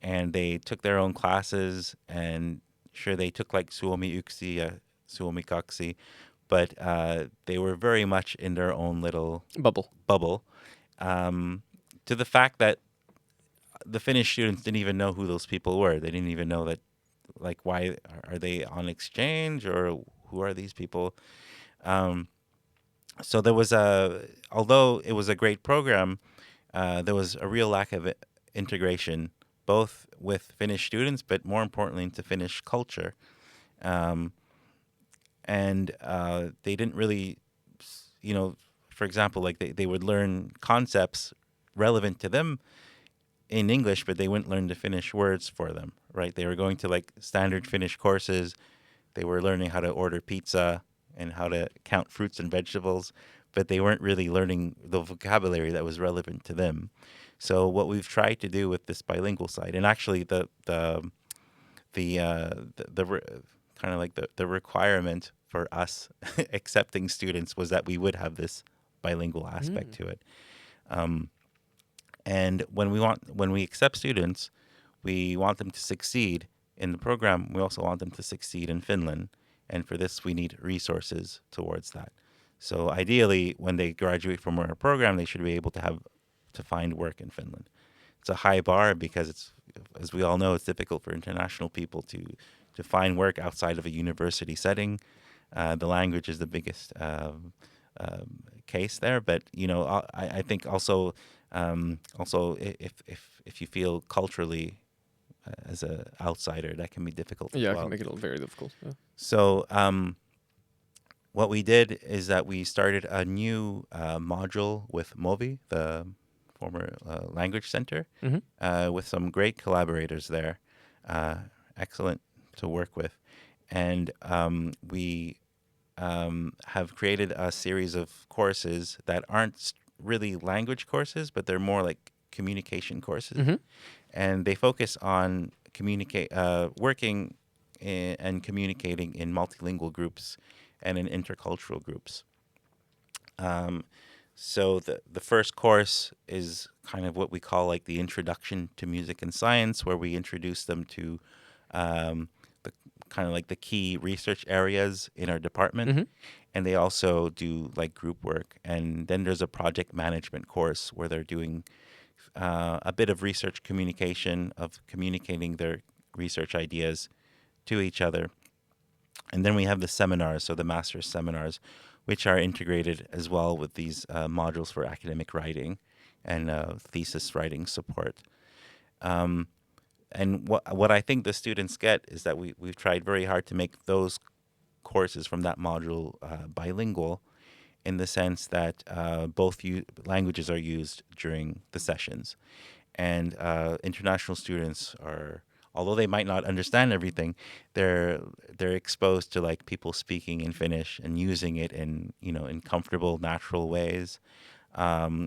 and they took their own classes. And sure, they took like Suomi Yksi, Suomi Kaksi, but they were very much in their own little Bubble. bubble. To the fact that the Finnish students didn't even know who those people were. They didn't even know that, like, why are they on exchange, or who are these people? Um, so there was although it was a great program, there was a real lack of integration, both with Finnish students, but more importantly into Finnish culture. Um, and they didn't really, for example, like they would learn concepts relevant to them in English, but they wouldn't learn the Finnish words for them, right? They were going to like standard Finnish courses. They were learning how to order pizza and how to count fruits and vegetables, but they weren't really learning the vocabulary that was relevant to them. So what we've tried to do with this bilingual side, and actually the kind of like the requirement for us accepting students was that we would have this bilingual aspect to it. And when we accept students, we want them to succeed in the program. We also want them to succeed in Finland, and for this, we need resources towards that. So ideally, when they graduate from our program, they should be able to find work in Finland. It's a high bar because it's, as we all know, it's difficult for international people to find work outside of a university setting. The language is the biggest case there, but I think also if you feel culturally as a outsider, that can be difficult as Yeah, it can well. make it very difficult. Yeah. So what we did is that we started a new module with Movi, the former language center, with some great collaborators there, excellent to work with, and we have created a series of courses that aren't really language courses, but they're more like communication courses, and they focus on working and communicating in multilingual groups and in intercultural groups. So the first course is kind of what we call like the introduction to music and science, where we introduce them to the kind of like the key research areas in our department. And they also do like group work. And then there's a project management course where they're doing a bit of research communication, of communicating their research ideas to each other. And then we have the seminars, so the master's seminars, which are integrated as well with these modules for academic writing and thesis writing support. And what I think the students get is that we've tried very hard to make those courses from that module bilingual, in the sense that both languages are used during the sessions. And international students are, although they might not understand everything, they're exposed to like people speaking in Finnish and using it in comfortable, natural ways.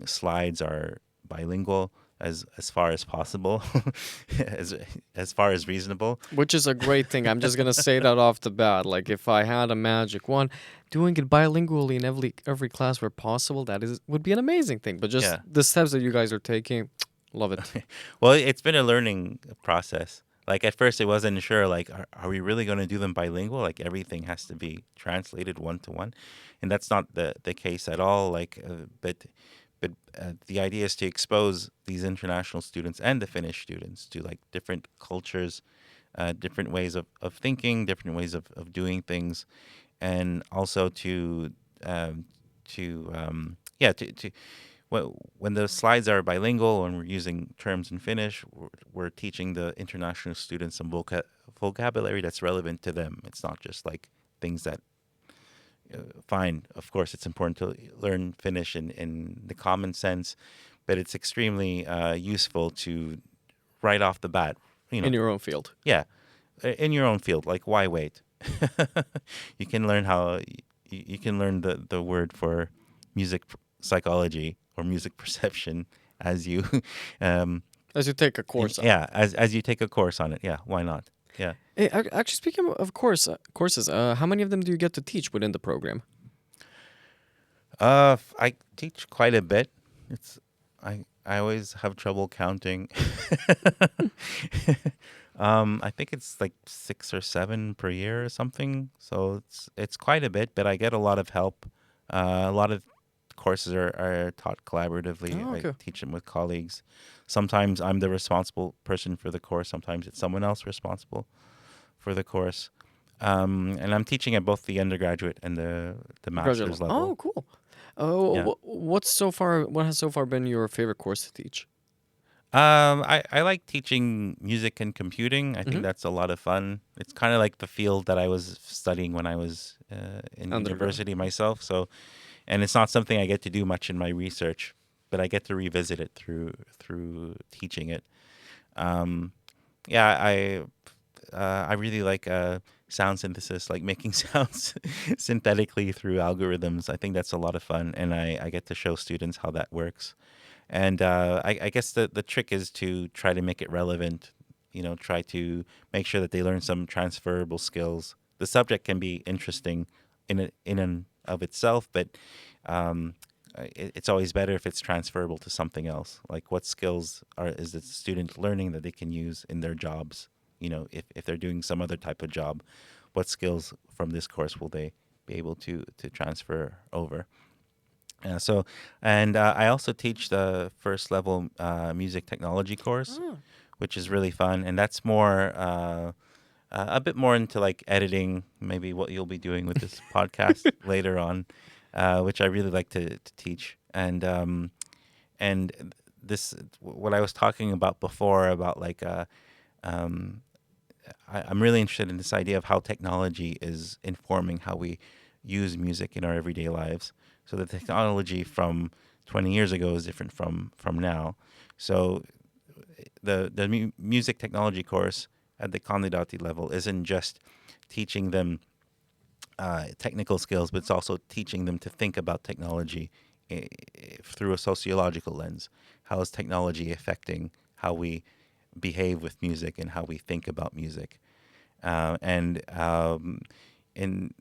Slides are bilingual as far as possible, as far as reasonable. Which is a great thing. I'm just gonna say that off the bat. Like, if I had a magic wand, doing it bilingually in every class where possible, would be an amazing thing. But just Yeah. the steps that you guys are taking, love it. Well, it's been a learning process. Like at first, it wasn't sure. Like, are we really going to do them bilingual? Like everything has to be translated one to one, and that's not the case at all. Like, but the idea is to expose these international students and the Finnish students to like different cultures, different ways of thinking, different ways of doing things, and also um, to when the slides are bilingual and we're using terms in Finnish, we're teaching the international students some vocabulary that's relevant to them. It's not just like things that, fine, of course, it's important to learn Finnish in the common sense, but it's extremely useful to right off the bat, In your own field. yeah, in your own field. Like, why wait? You can learn you can learn the word for music psychology or music perception as you um As you take a course on it. yeah, as you take a course on it. Yeah, why not? Yeah. Hey, actually, speaking of courses, how many of them do you get to teach within the program? I teach quite a bit. It's I always have trouble counting. I think it's like 6 or 7 per year or something. So it's quite a bit, but I get a lot of help. A lot of courses are taught collaboratively. Oh, I okay. teach them with colleagues. Sometimes I'm the responsible person for the course. Sometimes it's someone else responsible for the course. And I'm teaching at both the undergraduate and the Graduate master's level. Oh, level. cool. Yeah. What has so far been your favorite course to teach? I like teaching music and computing. I think Mm-hmm. that's a lot of fun. It's kind of like the field that I was studying when I was in Undergrad. university myself. So, and it's not something I get to do much in my research, but I get to revisit it through teaching it. Um, yeah, I really like sound synthesis, like making sounds synthetically through algorithms. I think that's a lot of fun, and I get to show students how that works. And I guess the trick is to try to make it relevant, try to make sure that they learn some transferable skills. The subject can be interesting in and of itself, but um, it's always better if it's transferable to something else. Like what skills is the student learning that they can use in their jobs? If they're doing some other type of job, what skills from this course will they be able to transfer over? So, and I also teach the first level music technology course, Oh. which is really fun, and that's more a bit more into like editing, maybe what you'll be doing with this podcast later on, which I really like to teach. And this what I was talking about before about like um, I'm really interested in this idea of how technology is informing how we use music in our everyday lives. So the technology from 20 years ago is different from now. So the music technology course at the candidati level isn't just teaching them technical skills, but it's also teaching them to think about technology through a sociological lens. How is technology affecting how we behave with music and how we think about music? And in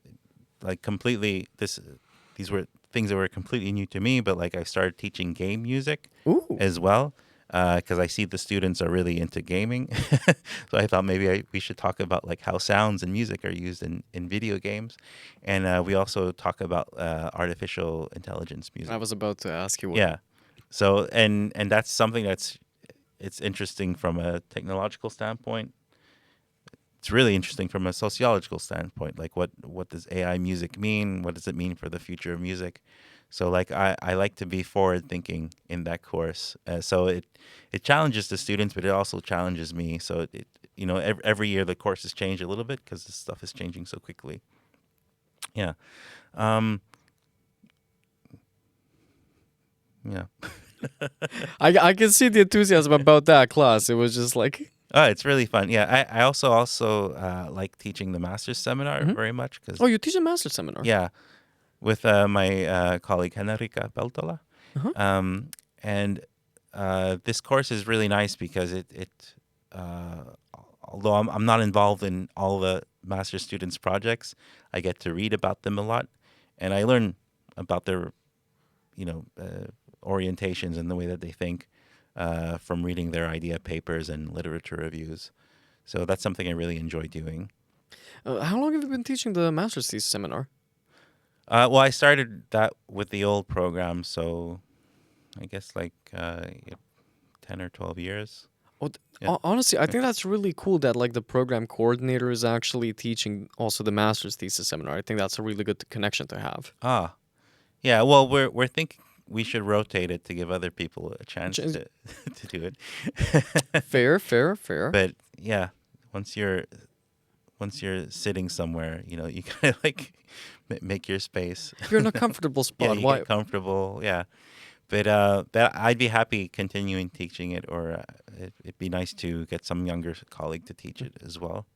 like completely these were things that were completely new to me, but like I started teaching game music Ooh. as well because I see the students are really into gaming. So I thought maybe we should talk about like how sounds and music are used in video games, and we also talk about artificial intelligence I music. was about to ask you what. Yeah. So and that's something it's interesting from a technological standpoint. It's really interesting from a sociological standpoint. Like what does AI music mean? What does it mean for the future of music? So like I like to be forward thinking in that course. So it challenges the students, but it also challenges me. So every year the courses change a little bit because this stuff is changing so quickly. Yeah. Um, yeah. I can see the enthusiasm about that class. It was just like. Oh, it's really fun. Yeah. I also like teaching the master's seminar Mhm. very much because Oh, you teach a master seminar. yeah, with my colleague Henrika Peltola. Uh-huh. And this course is really nice because uh, although I'm not involved in all the master students' projects, I get to read about them a lot, and I learn about their, orientations and the way that they think from reading their idea papers and literature reviews. So that's something I really enjoy doing. How long have you been teaching the master's thesis seminar? Well, I started that with the old program, so I guess like 10 or 12 years. Oh, Yeah. honestly, I think that's really cool that like the program coordinator is actually teaching also the master's thesis seminar. I think that's a really good connection to have. Ah, yeah. Well, we're thinking we should rotate it to give other people a chance Ch- to do it. Fair, fair, fair. But yeah, once you're once you're sitting somewhere, you kind of like make your space. You're in a comfortable Yeah, spot. you Why? get comfortable. Yeah, but I'd be happy continuing teaching it, or it'd be nice to get some younger colleague to teach it as well.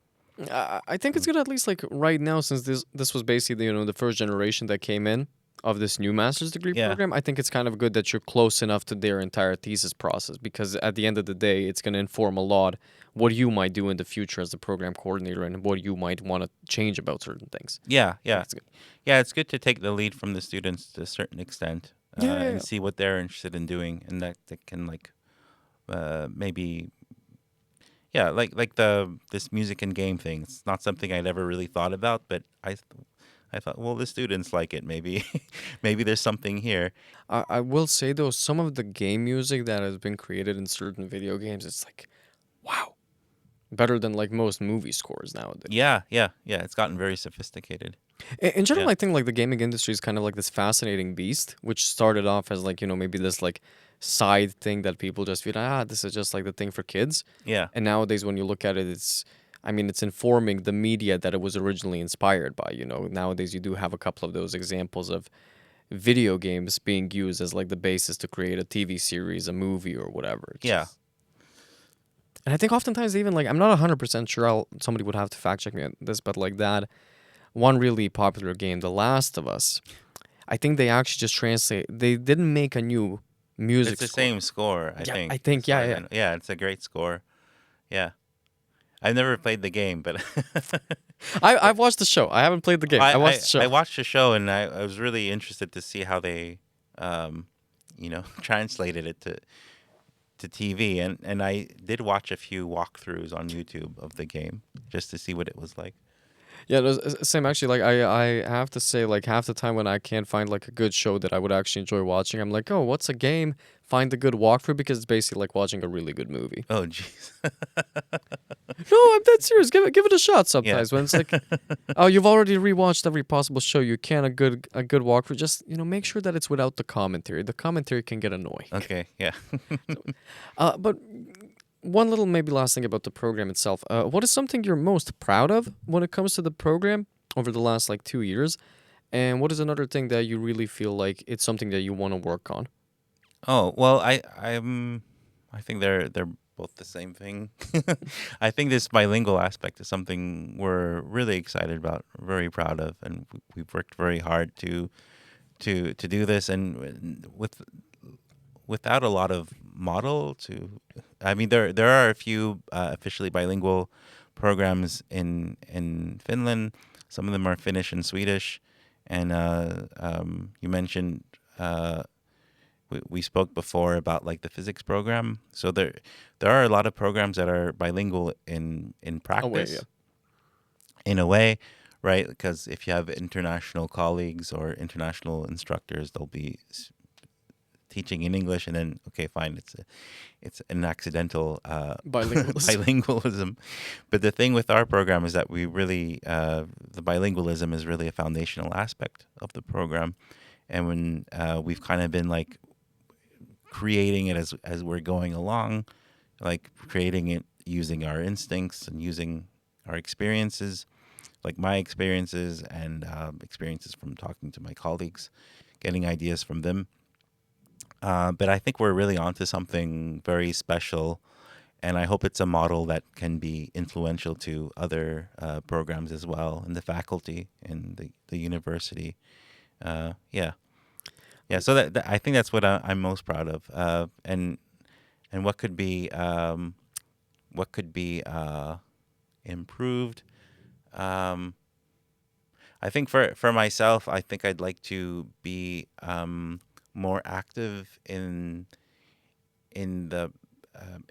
I think it's good at least like right now, since this was basically the first generation that came in of this new master's degree Yeah, program. I think it's kind of good that you're close enough to their entire thesis process, because at the end of the day, it's going to inform a lot what you might do in the future as the program coordinator and what you might want to change about certain things. yeah, I think yeah, it's good. yeah. It's good to take the lead from the students to a certain extent, Yeah, yeah, and yeah. see what they're interested in doing, and that can like maybe yeah, like the this music and game thing. It's not something I'd ever really thought about, but I thought, well, the students like it. Maybe maybe there's something here. I will say though, some of the game music that has been created in certain video games, it's like, wow, better than like most movie scores nowadays. Yeah, yeah, yeah. It's gotten very sophisticated. In general, Yeah, I think like the gaming industry is kind of like this fascinating beast, which started off as like, maybe this like side thing that people just feel, this is just like the thing for kids. yeah, And nowadays, when you look at it, I mean, it's informing the media that it was originally inspired by. Nowadays you do have a couple of those examples of video games being used as like the basis to create a TV series, a movie, or whatever. It's yeah. just, and I think oftentimes even like I'm not 100% sure. Somebody would have to fact check me on this, but like that one really popular game, The Last of Us. I think they actually just translate. They didn't make a new It's music the score. same score, I Yeah, I think. think As far yeah, as yeah. I know. Yeah, it's a great score. Yeah, I've never played the game, but I've watched the show. I haven't played the game. I watched the I show. watched the show and I was really interested to see how they, um, translated it to TV, and I did watch a few walkthroughs on YouTube of the game just to see what it was like. Yeah, same actually. Like I have to say, like half the time when I can't find like a good show that I would actually enjoy watching, I'm like, oh, what's a game? Find a good walkthrough, because it's basically like watching a really good movie. Oh, jeez. No, I'm dead serious. Give it a shot Yeah. sometimes when it's like, oh, you've already rewatched every possible show. You can a good walkthrough. Just make sure that it's without the commentary. The commentary can get annoying. Okay. Yeah. But one little maybe last thing about the program itself. What is something you're most proud of when it comes to the program over the last like 2 years? And what is another thing that you really feel like it's something that you want to work on? Oh, well, I think they're both the same thing. I think this bilingual aspect is something we're really excited about, very proud of, and we've worked very hard to do this, and without a lot of model to. I mean, there are a few officially bilingual programs in Finland. Some of them are Finnish and Swedish, and you mentioned. We spoke before about like the physics program. So there are a lot of programs that are bilingual in Oh wait, yeah. practice, in a way, right? Because if you have international colleagues or international instructors, they'll be teaching in English, and then okay, fine, it's an accidental Bilingualism. bilingualism. But the thing with our program is that we really the bilingualism is really a foundational aspect of the program, and when we've kind of been like creating it as we're going along, like creating it using our instincts and using our experiences, like my experiences and experiences from talking to my colleagues, getting ideas from them. But I think we're really onto something very special, and I hope it's a model that can be influential to other programs as well, and the faculty and the university. Yeah. Yeah, so that I think that's what I'm most proud of, and what could be improved. Um, I think for myself, I think I'd like to be more active in the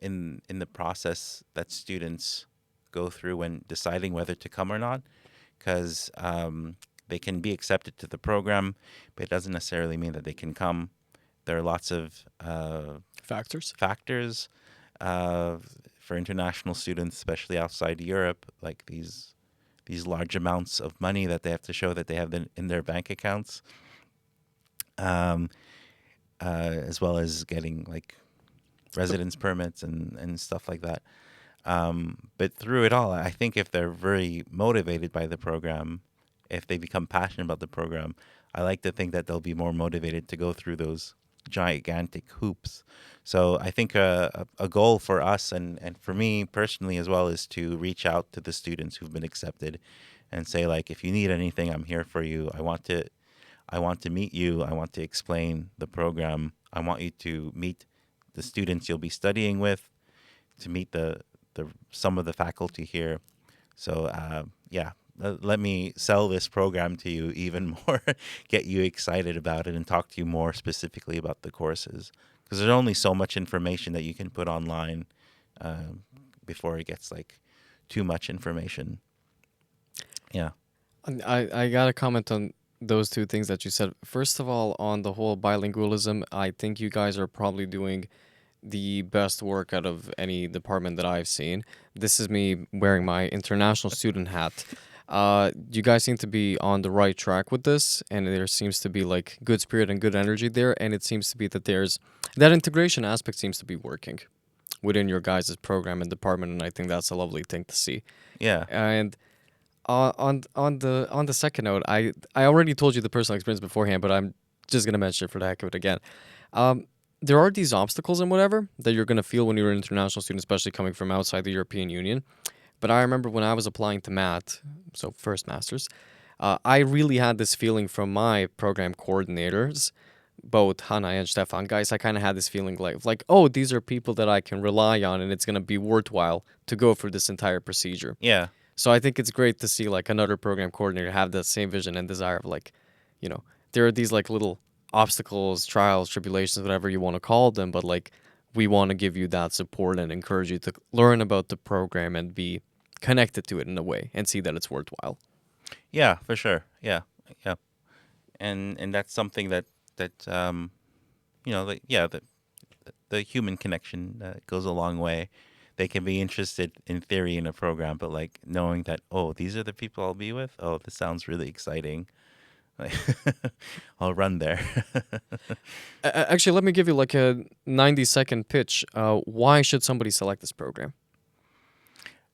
in the process that students go through when deciding whether to come or not, because they can be accepted to the program, but it doesn't necessarily mean that they can come. There are lots of Factors. factors uh, for international students, especially outside Europe, like these large amounts of money that they have to show that they have in their bank accounts, um, as well as getting like residence permits and stuff like that. But through it all, I think if they're very motivated by the program, if they become passionate about the program, I like to think that they'll be more motivated to go through gigantic hoops. So I think a goal for us and for me personally as well is to reach out to the students who've been accepted and say, like, if you need anything, I'm here for you. I want to meet you. I want to explain the program. I want you to meet the students you'll be studying with, to meet the some of the faculty here. So yeah, let me sell this program to you even more, get you excited about it, and talk to you more specifically about the courses. Because there's only so much information that you can put online before it gets like too much information. Yeah. And I gotta comment on those two things that you said. First of all, on the whole bilingualism, I think you guys are probably doing the best work out of any department that I've seen. This is me wearing my international student hat. You guys seem to be on the right track with this, and there seems to be like good spirit and good energy there, and it seems to be that there's that integration aspect seems to be working within your guys' program and department, and I think that's a lovely thing to see. Yeah. And on the second note, I already told you the personal experience beforehand, but I'm just gonna mention it for the heck of it again. Um, there are these obstacles and whatever that you're gonna feel when you're an international student, especially coming from outside the European Union. But I remember when I was applying to MAT, so first masters, I really had this feeling from my program coordinators, both Hannah and Stefan. Guys, I kind of had this feeling like, oh, these are people that I can rely on, and it's gonna be worthwhile to go through this entire procedure. Yeah. So I think it's great to see like another program coordinator have that same vision and desire of like, you know, there are these like little obstacles, trials, tribulations, whatever you want to call them, but like we want to give you that support and encourage you to learn about the program and be connected to it in a way and see that it's worthwhile. Yeah, for sure. Yeah. Yeah. And that's something that yeah, the human connection goes a long way. They can be interested in theory in a program, but like knowing that, oh, these are the people I'll be with. Oh, this sounds really exciting. Like, I'll run there. Actually, let me give you like a 90-second pitch. Why should somebody select this program?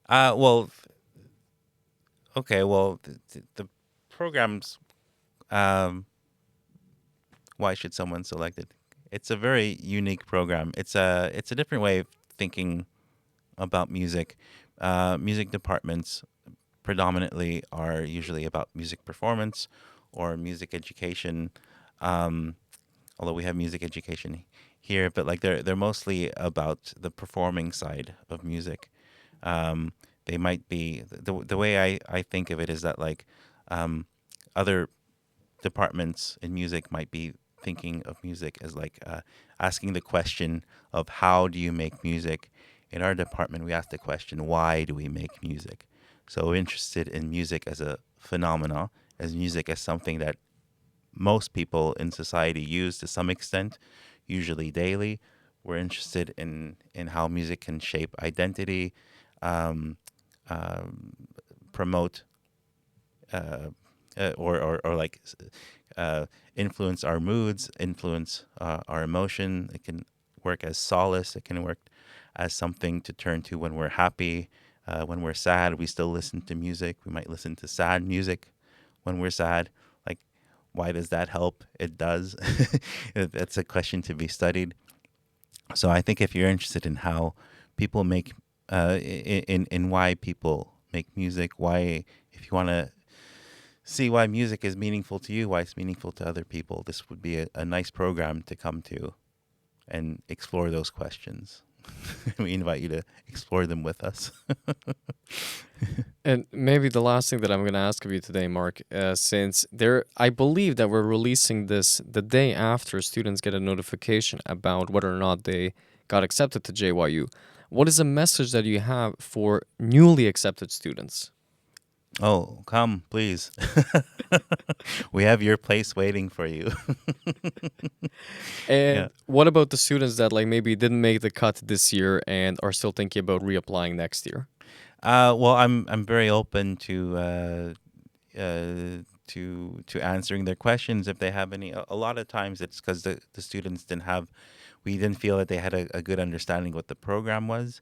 Well, okay. Well, the programs. Um, why should someone select it? It's a very unique program. It's a different way of thinking about music. Music departments predominantly are usually about music performance or music education. Um, Although we have music education here, but like they're mostly about the performing side of music. They might be the way I think of it is that like um, other departments in music might be thinking of music as like asking the question of how do you make music. In our department, we ask the question, why do we make music? So we're interested in music as a phenomena, as music as something that most people in society use to some extent, usually daily. We're interested in how music can shape identity, um, um, promote or like influence our moods, influence our emotion. It can work as solace. It can work as something to turn to when we're happy. When we're sad, we still listen to music. We might listen to sad music when we're sad. Like, why does that help? It does. That's a question to be studied. So I think if you're interested in how people make, in why people make music, why, if you want to see why music is meaningful to you, why it's meaningful to other people, this would be a nice program to come to and explore those questions. We invite you to explore them with us. And maybe the last thing that I'm going to ask of you today, Mark, since I believe that we're releasing this the day after students get a notification about whether or not they got accepted to JYU. What is a message that you have for newly accepted students? Oh, come, please. We have your place waiting for you. Yeah. And what about the students that like maybe didn't make the cut this year and are still thinking about reapplying next year? Well, I'm very open to answering their questions if they have any. A lot of times it's because the students we didn't feel that they had a good understanding what the program was,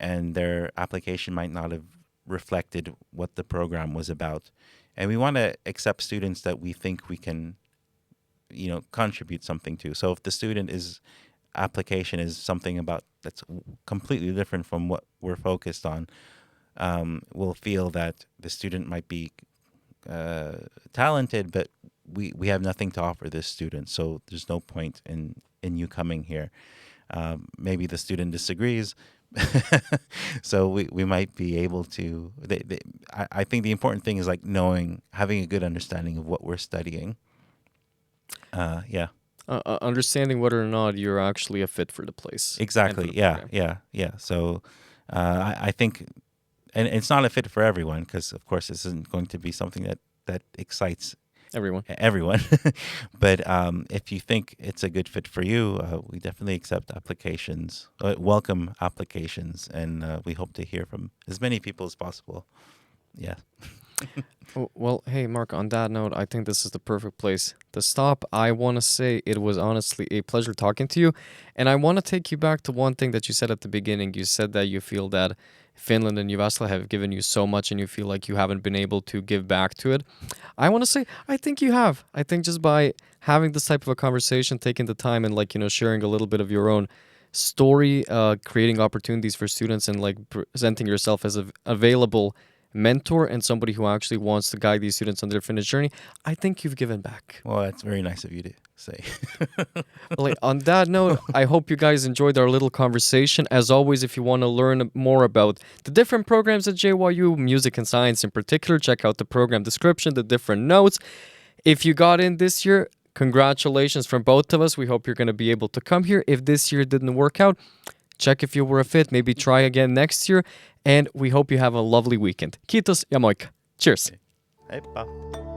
and their application might not have reflected what the program was about. And we want to accept students that we think we can, contribute something to. So if the student application is something about that's completely different from what we're focused on, we'll feel that the student might be talented, but we have nothing to offer this student, so there's no point in you coming here. Maybe the student disagrees, so we might be able to. I think the important thing is like having a good understanding of what we're studying. Yeah. Understanding whether or not you're actually a fit for the place. Exactly. Yeah. So I think, and it's not a fit for everyone because, of course, this isn't going to be something that excites everyone. But if you think it's a good fit for you, we definitely accept applications, welcome applications, and we hope to hear from as many people as possible. Yeah. Well, hey, Mark, on that note, I think this is the perfect place to stop. I want to say it was honestly a pleasure talking to you. And I want to take you back to one thing that you said at the beginning. You said that you feel that Finland and Jyväskylä have given you so much and you feel like you haven't been able to give back to it. I want to say, I think you have. I think just by having this type of a conversation, taking the time and sharing a little bit of your own story, creating opportunities for students and presenting yourself as an available mentor and somebody who actually wants to guide these students on their Finnish journey, I think you've given back. Well, that's very nice of you to say. Well, on that note, I hope you guys enjoyed our little conversation. As always, if you want to learn more about the different programs at JYU, music and science in particular, check out the program description, the different notes. If you got in this year, congratulations from both of us. We hope you're going to be able to come here. If this year didn't work out, check if you were a fit. Maybe try again next year. And we hope you have a lovely weekend. Kiitos ja moikka. Cheers. Heippa.